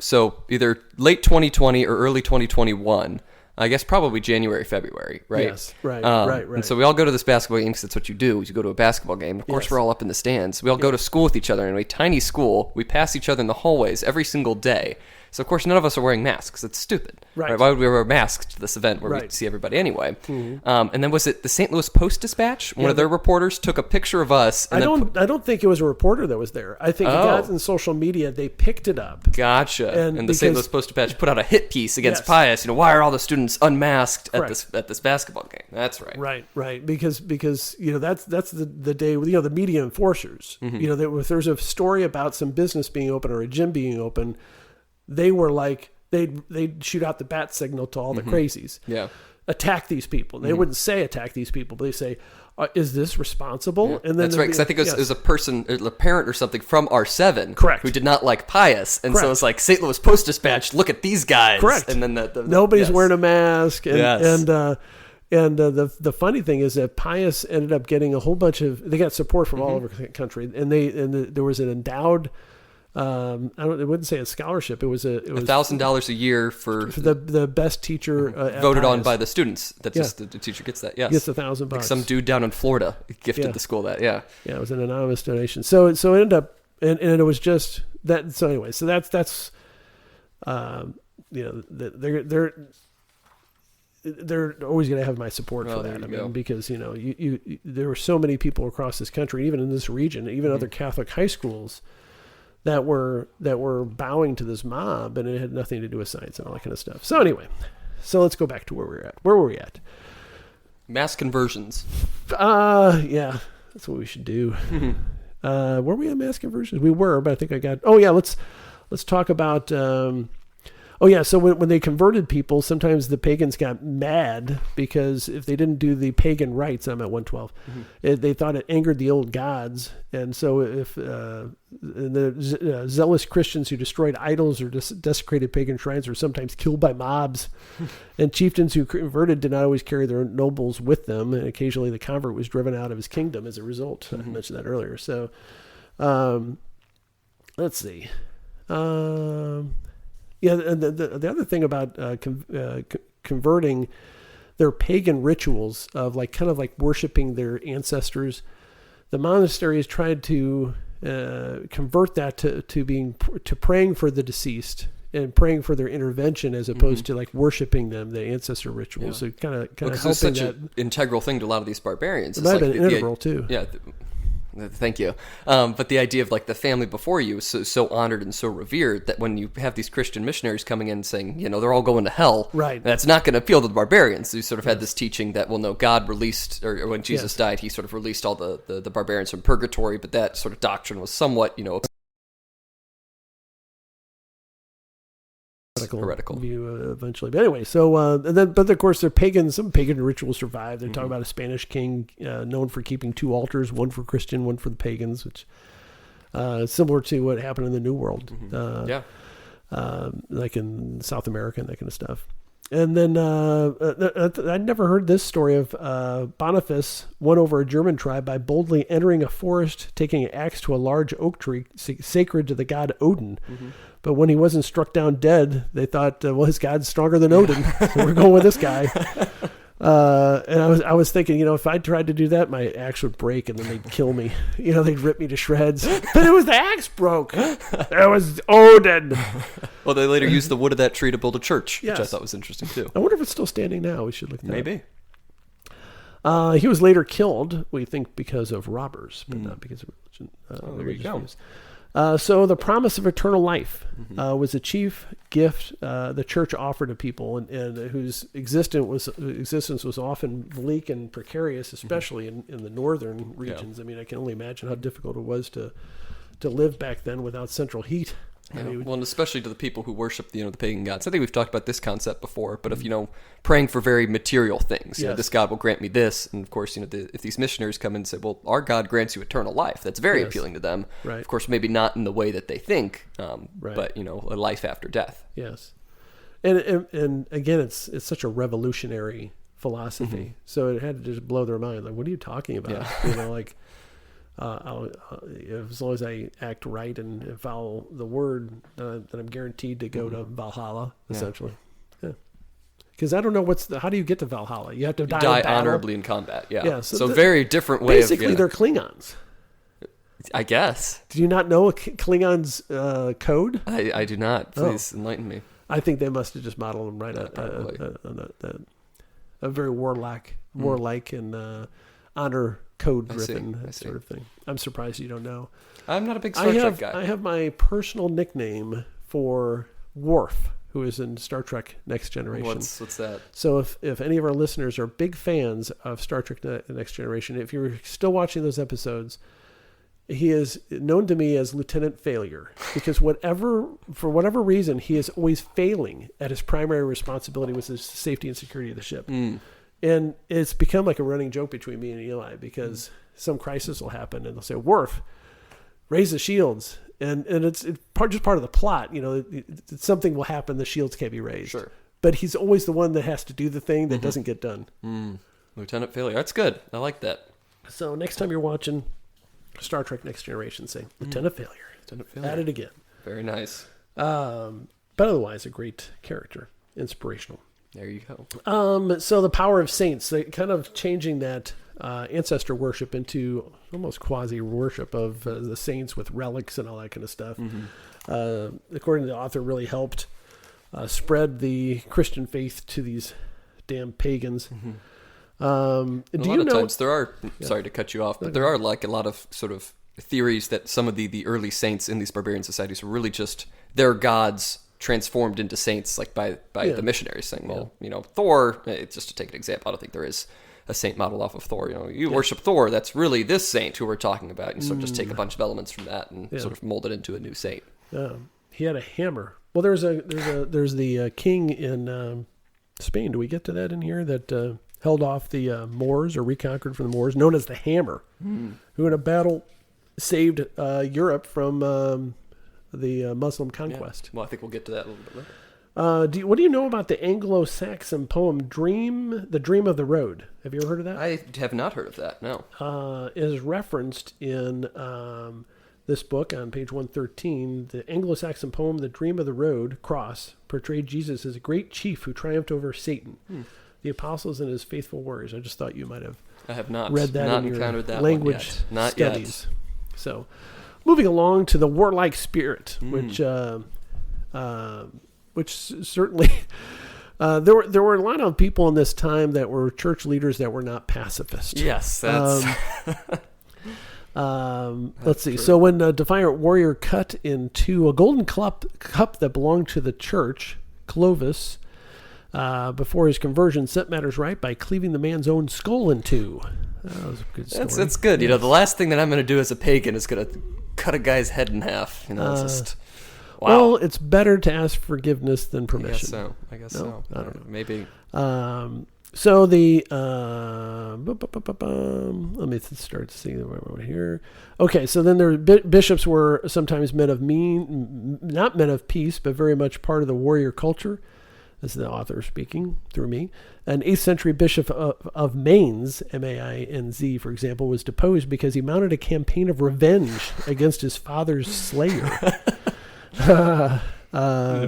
So either late 2020 or early 2021. I guess probably January, February, right? Yes, right. And so we all go to this basketball game because that's what you do. Is you go to a basketball game. Of course, we're all up in the stands. We all go to school with each other in a tiny school. We pass each other in the hallways every single day. So, of course, none of us are wearing masks. It's stupid. Right. Why would we wear masks to this event where we see everybody anyway? And then was it the St. Louis Post-Dispatch? One of their reporters took a picture of us. And I don't think it was a reporter that was there. I think it got in social media. They picked it up. Gotcha. And the St. Louis Post-Dispatch put out a hit piece against Pius. Why are all the students unmasked at this basketball game? That's right. Right. Because that's the day with the media enforcers. If there's a story about some business being open or a gym being open, they were like they'd shoot out the bat signal to all the crazies. Yeah, attack these people. They wouldn't say attack these people, but they say, "Is this responsible?" Yeah. And then that's right, because I think it was a person, a parent or something from R7, correct, who did not like Pius, and so it's like St. Louis Post-Dispatch. Look at these guys, correct, and then nobody's wearing a mask, and the funny thing is that Pius ended up getting a whole bunch of. They got support from all over the country, and there was an endowed. I wouldn't say a scholarship. It was $1,000 a year for the best teacher voted on by the students. That's just the teacher gets that. Yes, gets $1,000. Like some dude down in Florida gifted the school that. Yeah, it was an anonymous donation. So it ended up, and it was just that. So anyway, so that's they're always going to have my support for that. I mean, because there were so many people across this country, even in this region, even other Catholic high schools. That were bowing to this mob, and it had nothing to do with science and all that kind of stuff. So anyway, let's go back to where we were at. Where were we at? Mass conversions. Yeah, that's what we should do. Were we at mass conversions? We were, but I think I got. Oh yeah, let's talk about. So when they converted people, sometimes the pagans got mad because if they didn't do the pagan rites, I'm at 112, they thought it angered the old gods. And so if the zealous Christians who destroyed idols or desecrated pagan shrines were sometimes killed by mobs, and chieftains who converted did not always carry their nobles with them, and occasionally the convert was driven out of his kingdom as a result. I mentioned that earlier. So let's see. Yeah, and the other thing about converting their pagan rituals of kind of worshiping their ancestors, the monasteries tried to convert that to praying for the deceased and praying for their intervention as opposed to worshiping them, the ancestor rituals. So kind of helping it's such that an integral thing to a lot of these barbarians. It might have been integral too. Yeah. Thank you. But the idea of like the family before you is so honored and so revered that when you have these Christian missionaries coming in saying, they're all going to hell, right? That's not going to appeal to the barbarians who sort of had this teaching that, well, no, God released, or when Jesus died, he sort of released all the barbarians from purgatory, but that sort of doctrine was somewhat, heretical view eventually. But anyway, so but of course, some pagan rituals survive. They're talking about a Spanish king known for keeping 2 altars, one for Christian, one for the pagans, which similar to what happened in the New World, like in South America and that kind of stuff. And then I'd never heard this story of Boniface won over a German tribe by boldly entering a forest, taking an axe to a large oak tree sacred to the god Odin. But when he wasn't struck down dead, they thought, well, his god's stronger than Odin, so we're going with this guy. And I was thinking, if I tried to do that, my axe would break and then they'd kill me. They'd rip me to shreds. But it was the axe broke. It was Odin. Well, they later used the wood of that tree to build a church, yes. which I thought was interesting too. I wonder if it's still standing now. We should look at that. Maybe. He was later killed, we think, because of robbers, but not because of religion. There you go. Views. So the promise of eternal life was a chief gift the church offered to people, and whose existence was often bleak and precarious, especially in the northern regions. I mean, I can only imagine how difficult it was to live back then without central heat. Well, and especially to the people who worship the pagan gods. I think we've talked about this concept before, but if praying for very material things, this God will grant me this, and of course, if these missionaries come in and say, well, our God grants you eternal life, that's very appealing to them. Right. Of course, maybe not in the way that they think, but a life after death. Yes, and again, it's such a revolutionary philosophy, so it had to just blow their mind. Like, what are you talking about? Yeah. As long as I act right and follow the word, then I'm guaranteed to go to Valhalla, essentially. Because I don't know how do you get to Valhalla? You have to die honorably in combat. Yeah. So very different way. Basically, they're Klingons. I guess. Do you not know a Klingon's code? I do not. Please enlighten me. I think they must have just modeled them right a very warlike and honor code driven sort of thing. I'm surprised you don't know. I'm not a big Star Trek guy. I have my personal nickname for Worf, who is in Star Trek Next Generation. What's that? So if any of our listeners are big fans of Star Trek Next Generation, if you're still watching those episodes, he is known to me as Lieutenant Failure, because for whatever reason, he is always failing at his primary responsibility, which is safety and security of the ship. And it's become like a running joke between me and Eli, because some crisis will happen and they'll say, Worf, raise the shields. And it's just part of the plot. Something will happen, the shields can't be raised. Sure. But he's always the one that has to do the thing that doesn't get done. Lieutenant Failure. That's good. I like that. So next time you're watching Star Trek Next Generation, say, Lieutenant Failure. Lieutenant Failure. At it again. Very nice. But otherwise, a great character. Inspirational. There you go. So the power of saints, they kind of changing that ancestor worship into almost quasi worship of the saints with relics and all that kind of stuff. According to the author, really helped spread the Christian faith to these damn pagans. A lot of times there are, sorry to cut you off, but there are like a lot of sort of theories that some of the early saints in these barbarian societies were really just their gods transformed into saints, like by the missionaries, saying, well, Thor, just to take an example, I don't think there is a saint modeled off of Thor. You worship Thor, that's really this saint who we're talking about. You sort of just take a bunch of elements from that and sort of mold it into a new saint. He had a hammer. Well, there's the king in Spain. Do we get to that in here? That held off the Moors, or reconquered from the Moors, known as the Hammer, who in a battle saved Europe from the Muslim conquest. Well, I think we'll get to that a little bit later. What do you know about the Anglo-Saxon poem The Dream of the Road? Have you ever heard of that? I have not heard of that, no. It is referenced in this book on page 113. The Anglo-Saxon poem The Dream of the Road, Cross, portrayed Jesus as a great chief who triumphed over Satan, the apostles, and his faithful warriors. I just thought you might have read that in your language studies. So, moving along to the warlike spirit, which certainly there were a lot of people in this time that were church leaders that were not pacifist. Yes, that's Let's see. So when a defiant warrior cut into a golden cup that belonged to the church, Clovis, before his conversion, set matters right by cleaving the man's own skull in two. That was a good story. That's good. You know, the last thing that I'm going to do as a pagan is going to cut a guy's head in half. You know, it's just... Wow. Well, it's better to ask forgiveness than permission. I guess so. I don't know. Maybe. So the let me start to see where we're here. Okay, so then there bishops were sometimes not men of peace, but very much part of the warrior culture. This is the author speaking through me. An 8th century bishop of Mainz, Mainz, for example, was deposed because he mounted a campaign of revenge against his father's slayer. A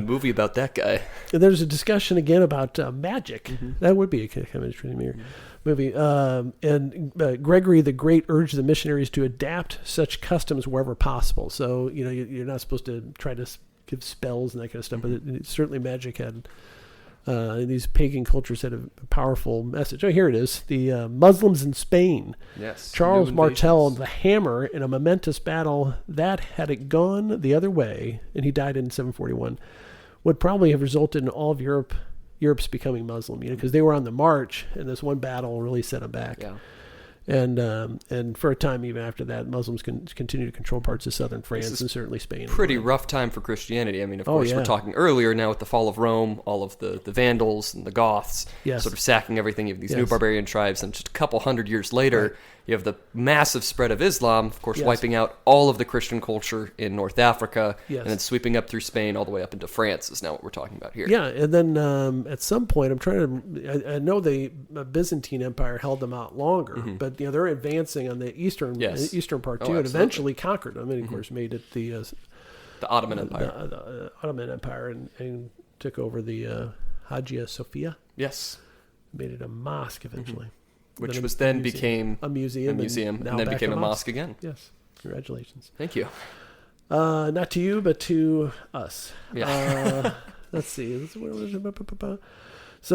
movie about that guy. There's a discussion again about magic. Mm-hmm. That would be a kind of interesting movie. And Gregory the Great urged the missionaries to adapt such customs wherever possible. So, you know, you're not supposed to try to give spells and that kind of stuff, but certainly magic had... these pagan cultures had a powerful message. Oh, here it is. The Muslims in Spain. Yes. Charles Martel, the hammer, in a momentous battle that, had it gone the other way, and he died in 741, would probably have resulted in all of Europe's becoming Muslim, you know, because they were on the march, and this one battle really set them back. Yeah. And for a time, even after that, Muslims continue to control parts of southern France and certainly Spain. Pretty rough time for Christianity. I mean, of course, we're talking earlier now with the fall of Rome, all of the Vandals and the Goths sort of sacking everything. You have these new barbarian tribes, and just a couple hundred years later, you have the massive spread of Islam, of course, wiping out all of the Christian culture in North Africa, and then sweeping up through Spain all the way up into France is now what we're talking about here. Yeah, and then at some point, I know the Byzantine Empire held them out longer, but you know they're advancing on the eastern part too, and eventually conquered them, and of course made it the Ottoman Empire, the Ottoman Empire, and took over the Hagia Sophia. Yes, made it a mosque eventually. Which was then became a museum, and then became a mosque again. Yes, congratulations. Thank you. Not to you, but to us. Yeah. Let's see. So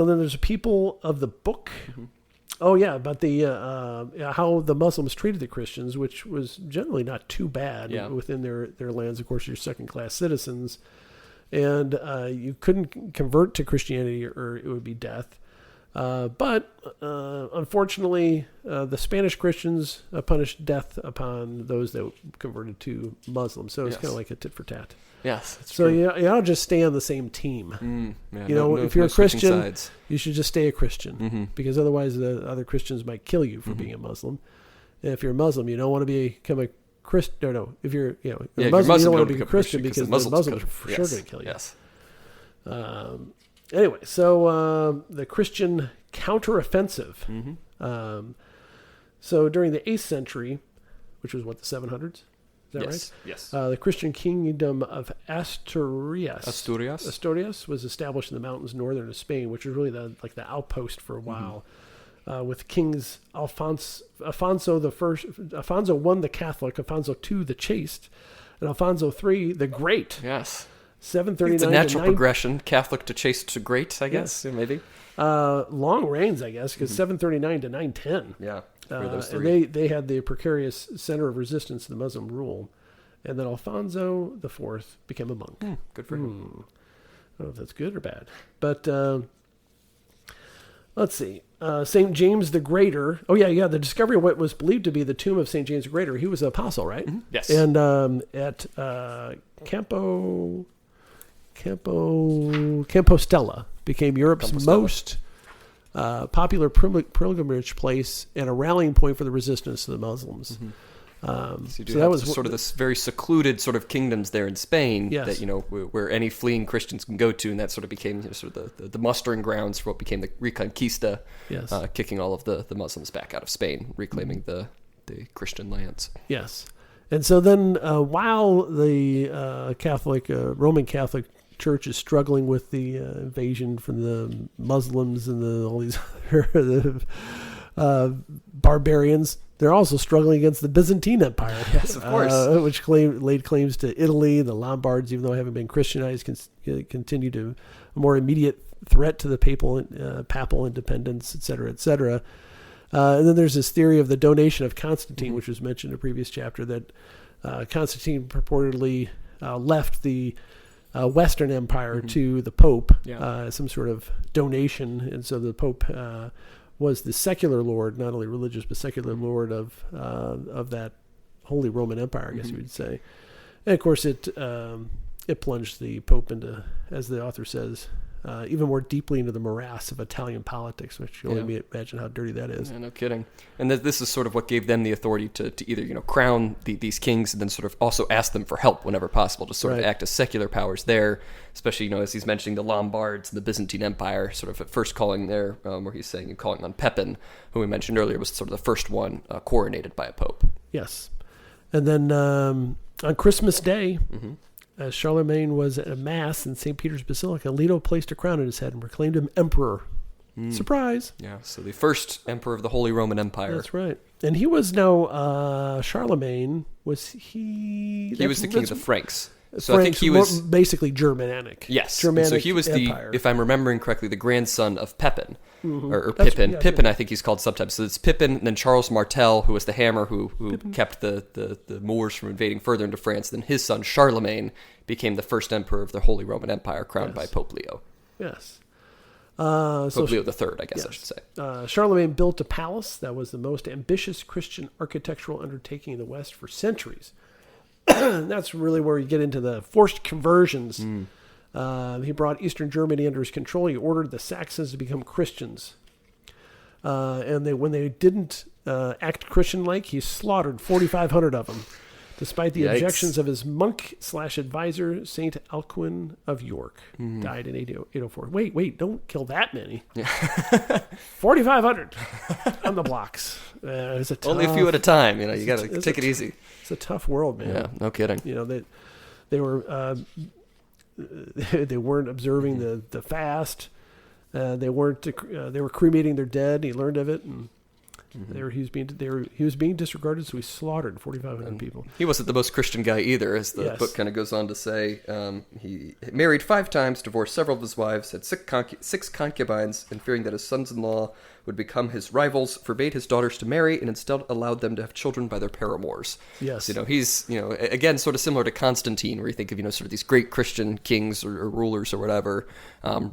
then there's people of the book. Mm-hmm. Oh yeah, about the how the Muslims treated the Christians, which was generally not too bad within their lands. Of course, you're second-class citizens, and you couldn't convert to Christianity or it would be death. But unfortunately, the Spanish Christians punished death upon those that converted to Muslims. So it's kind of like a tit for tat. Yes, that's so true. you don't just stay on the same team. If you're a Christian, you should just stay a Christian because otherwise the other Christians might kill you for being a Muslim. And if you're a Muslim, you don't want to become a Christian. No, if you're a Muslim, you don't want to become a Christian because the Muslims are for sure going to kill you. Yes. Anyway, so the Christian counteroffensive. So during the 8th century, which was the 700s? Is that right? Yes. The Christian kingdom of Asturias was established in the mountains northern of Spain, which was really the outpost for a while. With kings Alfonso I the Catholic, Alfonso II the Chaste, and Alfonso III the Great. Yes. 739. It's a natural progression, Catholic to chaste to great, I guess. Yeah, maybe. Long reigns, I guess, because 739 to 910. Yeah. Those three. And they had the precarious center of resistance to the Muslim rule. And then Alfonso IV became a monk. Good for him. I don't know if that's good or bad. But let's see. St. James the Greater. Oh, yeah. The discovery of what was believed to be the tomb of St. James the Greater. He was an apostle, right? Yes. And at Compostela became Europe's most popular pilgrimage place and a rallying point for the resistance to the Muslims. So that was sort of this very secluded sort of kingdoms there in Spain that where any fleeing Christians can go to, and that sort of became sort of the mustering grounds for what became the Reconquista, kicking all of the Muslims back out of Spain, reclaiming the Christian lands. Yes, and so then while the Roman Catholic Church is struggling with the invasion from the Muslims and all these barbarians, they're also struggling against the Byzantine Empire. Yes, of course. Which laid claims to Italy. The Lombards, even though having been Christianized, continue to a more immediate threat to the papal independence, et cetera, et cetera. And then there's this theory of the donation of Constantine, which was mentioned in a previous chapter, that Constantine purportedly left the Western Empire to the Pope, some sort of donation. And so the Pope was the secular lord, not only religious, but secular lord of that Holy Roman Empire, I guess you would say. And of course, it plunged the Pope into, as the author says, even more deeply into the morass of Italian politics, which you can only imagine how dirty that is. Yeah, no kidding. And this is sort of what gave them the authority to either crown these kings and then sort of also ask them for help whenever possible, to sort of act as secular powers there, especially, as he's mentioning the Lombards and the Byzantine Empire, sort of at first calling there, where he's saying, calling on Pepin, who we mentioned earlier, was sort of the first one coronated by a pope. Yes. And then on Christmas Day, as Charlemagne was at a mass in St. Peter's Basilica, Leto placed a crown on his head and proclaimed him emperor. Surprise. Yeah, so the first emperor of the Holy Roman Empire. That's right. And he was now, Charlemagne, was he... He was the king of the Franks. So I think he was basically Germanic. Yes. Germanic so he was empire. if I'm remembering correctly, the grandson of Pepin, or Pippin. Pippin, I think he's called sometimes. So it's Pippin, and then Charles Martel, who was the hammer who kept the Moors from invading further into France. Then his son Charlemagne became the first emperor of the Holy Roman Empire, crowned by Pope Leo. Yes. Pope Leo III, I guess I should say. Charlemagne built a palace that was the most ambitious Christian architectural undertaking in the West for centuries. That's really where you get into the forced conversions. He brought Eastern Germany under his control. He ordered the Saxons to become Christians. And when they didn't act Christian-like, he slaughtered 4,500 of them, despite the objections of his monk/advisor, Saint Alcuin of York. Died in 804. Wait, don't kill that many. 4,500 on the blocks. Only a few at a time. You got to take it easy. It's a tough world, man. Yeah, no kidding. They were they weren't observing the fast. They were cremating their dead. He learned of it, and he was being disregarded, so he slaughtered 4,500 people. He wasn't the most Christian guy either, as the book kind of goes on to say. He married 5 times, divorced several of his wives, had 6 concubines, and fearing that his sons-in-law would become his rivals, forbade his daughters to marry, and instead allowed them to have children by their paramours. Yes. So, he's, again, sort of similar to Constantine, where you think of, sort of these great Christian kings or rulers or whatever.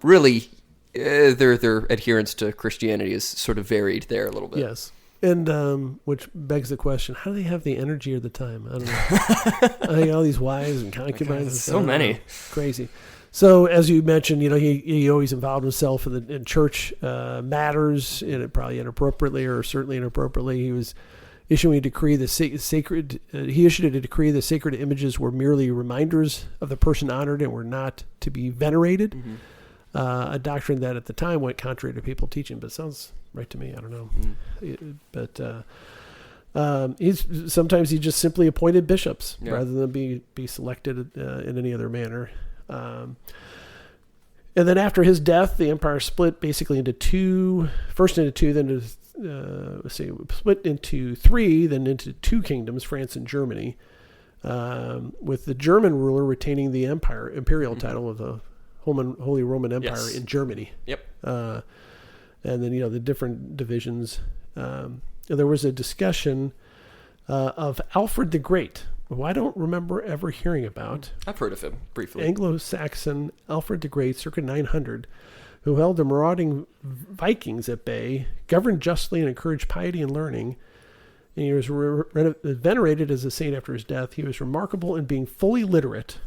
Really, their adherence to Christianity is sort of varied there a little bit. Yes. And which begs the question, how do they have the energy or the time? I don't know. I think all these wives and concubines. So many. Crazy. So as you mentioned, he always involved himself in church matters, and probably inappropriately or certainly inappropriately. He was issuing a decree the sacred. He issued a decree the sacred images were merely reminders of the person honored and were not to be venerated. A doctrine that at the time went contrary to papal teaching, but it sounds right to me. I don't know. But sometimes he just simply appointed bishops rather than be selected in any other manner. And then after his death, the empire split basically into two, then split into 3, then into 2 kingdoms, France and Germany, with the German ruler retaining the imperial title of the Holy Roman Empire in Germany. Yep. And then, the different divisions. There was a discussion of Alfred the Great, who I don't remember ever hearing about. I've heard of him briefly. Anglo-Saxon Alfred the Great, circa 900, who held the marauding Vikings at bay, governed justly and encouraged piety and learning. And he was venerated as a saint after his death. He was remarkable in being fully literate,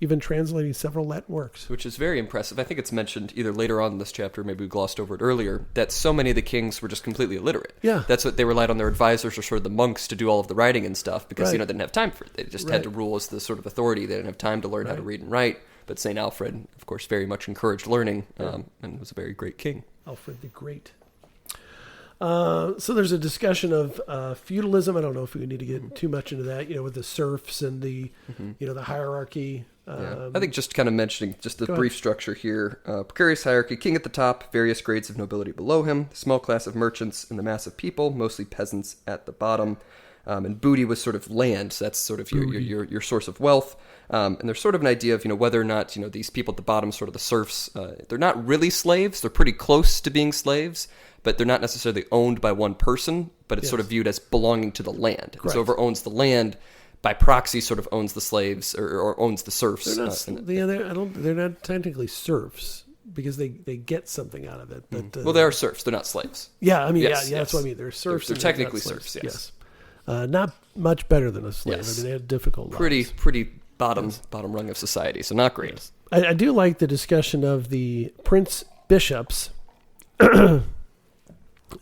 even translating several Latin works. Which is very impressive. I think it's mentioned either later on in this chapter, maybe we glossed over it earlier, that so many of the kings were just completely illiterate. Yeah. That's what they relied on their advisors or sort of the monks to do all of the writing and stuff because, they didn't have time for it. They just had to rule as the sort of authority. They didn't have time to learn how to read and write. But St. Alfred, of course, very much encouraged learning and was a very great king. Alfred the Great. So there's a discussion of feudalism. I don't know if we need to get too much into that, with the serfs and the, the hierarchy. I think just kind of mentioning just the brief structure here. Precarious hierarchy, king at the top, various grades of nobility below him, small class of merchants, and the mass of people, mostly peasants at the bottom. and booty was sort of land. So that's sort of your source of wealth. And there's sort of an idea of, whether or not, these people at the bottom, sort of the serfs, they're not really slaves. They're pretty close to being slaves, but they're not necessarily owned by one person, but it's sort of viewed as belonging to the land. And so whoever owns the land, by proxy, sort of owns the slaves or owns the serfs. They're not technically serfs because they get something out of it. But well, they are serfs. They're not slaves. Yeah, I mean, that's what I mean. They're serfs. They're technically serfs. Yes. Not much better than a slave. Yes. I mean, they had difficult lives. Pretty bottom rung of society. So not great. Yes. I do like the discussion of the prince bishops.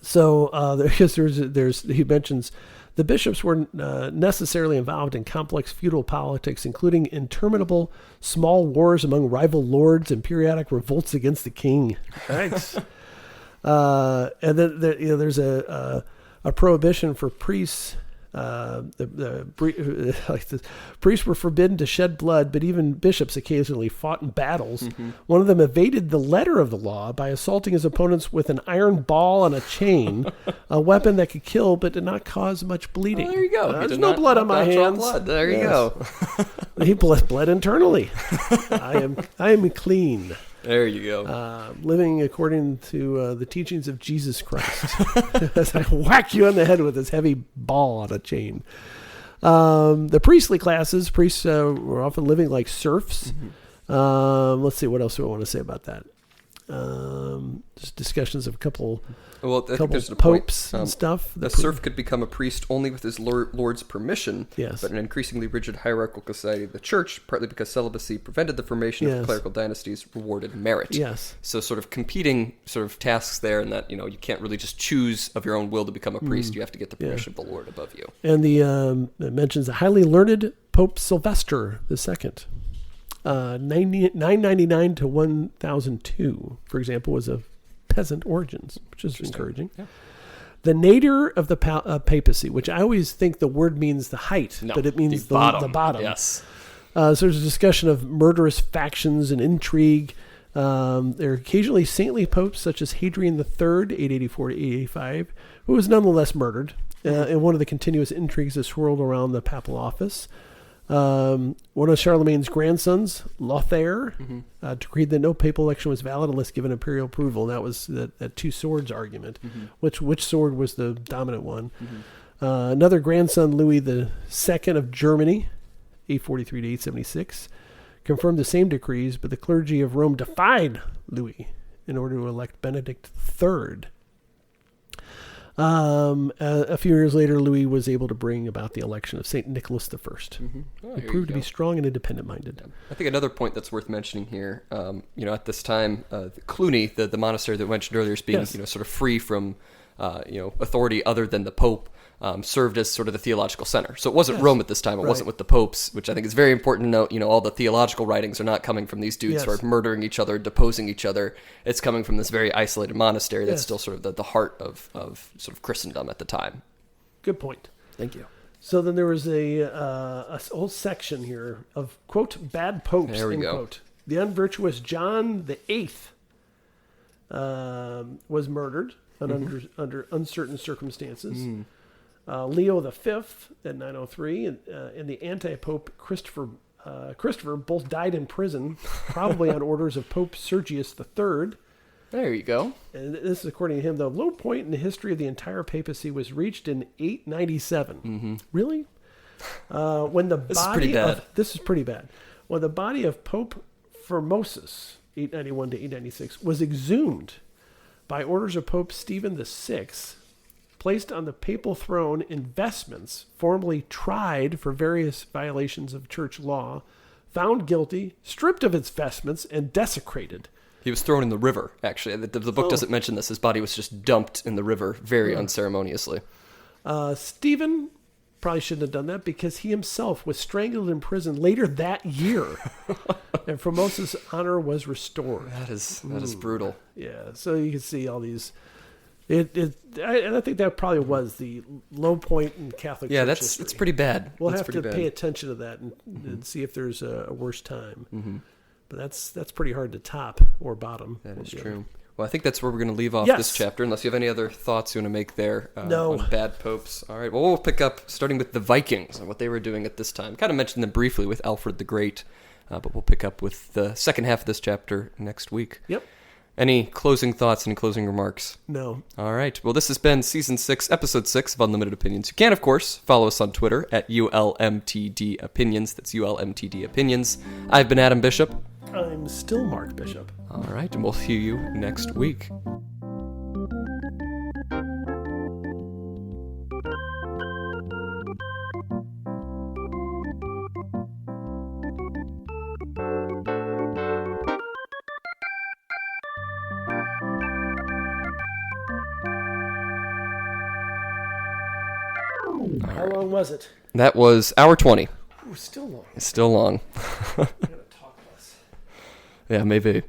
So because he mentions the bishops were necessarily involved in complex feudal politics, including interminable small wars among rival lords and periodic revolts against the king. Right. And then there's a prohibition for priests. The priests were forbidden to shed blood, but even bishops occasionally fought in battles. Mm-hmm. One of them evaded the letter of the law by assaulting his opponents with an iron ball on a chain, a weapon that could kill but did not cause much bleeding. Oh, there you go. There's no blood on my hands. Blood. There you go. He bled internally. I am clean. There you go. Living according to the teachings of Jesus Christ. As I whack you on the head with this heavy ball on a chain. The priestly classes, priests were often living like serfs. Mm-hmm. Let's see, what else do I want to say about that? Just discussions of a couple popes and stuff. The serf could become a priest only with his lord's permission, yes. But an increasingly rigid hierarchical society of the church, partly because celibacy prevented the formation of clerical dynasties, rewarded merit. Yes. So sort of competing sort of tasks there, and that, you can't really just choose of your own will to become a priest. You have to get the permission of the Lord above you. And it mentions the highly learned Pope Sylvester II. 999 to 1002, for example, was of peasant origins, which is encouraging. Yeah. The nadir of the papacy, which I always think the word means the height, but it means the bottom. Yes. So there's a discussion of murderous factions and intrigue. There are occasionally saintly popes such as Hadrian III, 884 to 885, who was nonetheless murdered in one of the continuous intrigues that swirled around the papal office. One of Charlemagne's grandsons, Lothair, decreed that no papal election was valid unless given imperial approval. And that was that two swords argument. Mm-hmm. Which sword was the dominant one? Mm-hmm. Another grandson, Louis II of Germany, 843 to 876, confirmed the same decrees, but the clergy of Rome defied Louis in order to elect Benedict III. A few years later, Louis was able to bring about the election of St. Nicholas I. Mm-hmm. He proved to be strong and independent-minded. Yeah. I think another point that's worth mentioning here, at this time, Cluny, the monastery that we mentioned earlier, as being sort of free from authority other than the Pope, served as sort of the theological center. So it wasn't Rome at this time. It wasn't with the popes, which I think is very important to note. All the theological writings are not coming from these dudes sort of murdering each other, deposing each other. It's coming from this very isolated monastery that's still sort of the heart of sort of Christendom at the time. Good point. Thank you. So then there was a whole section here of, quote, bad popes, there we end go. Quote. The unvirtuous John VIII was murdered under uncertain circumstances. Leo V at 903 and the anti-pope Christopher both died in prison, probably on orders of Pope Sergius III. There you go. And this is according to him. The low point in the history of the entire papacy was reached in 897. Mm-hmm. Really? When the this is pretty bad. This is pretty bad. When the body of Pope Formosus, 891 to 896, was exhumed by orders of Pope Stephen VI, placed on the papal throne in vestments, formally tried for various violations of church law, found guilty, stripped of its vestments, and desecrated. He was thrown in the river, actually. The book doesn't mention this. His body was just dumped in the river very unceremoniously. Stephen probably shouldn't have done that because he himself was strangled in prison later that year. And Formosus' honor was restored. That is brutal. Yeah, so you can see all these... And I think that probably was the low point in Catholic Church history. It's pretty bad. We'll have to pay attention to that and see if there's a worse time. Mm-hmm. But that's pretty hard to top or bottom. That is true. Well, I think that's where we're going to leave off Yes. this chapter, unless you have any other thoughts you want to make there No. on bad popes. All right, well, we'll pick up starting with the Vikings and what they were doing at this time. Kind of mentioned them briefly with Alfred the Great, but we'll pick up with the second half of this chapter next week. Yep. Any closing thoughts, any closing remarks? No. All right, well, this has been Season 6, Episode 6 of Unlimited Opinions. You can, of course, follow us on Twitter at ULMTD Opinions. That's ULMTD Opinions. I've been Adam Bishop. I'm still Mark Bishop. All right, and we'll see you next week. How long was it? That was hour 20. Ooh, still long. It's still long. I'm going to talk less. Yeah, maybe.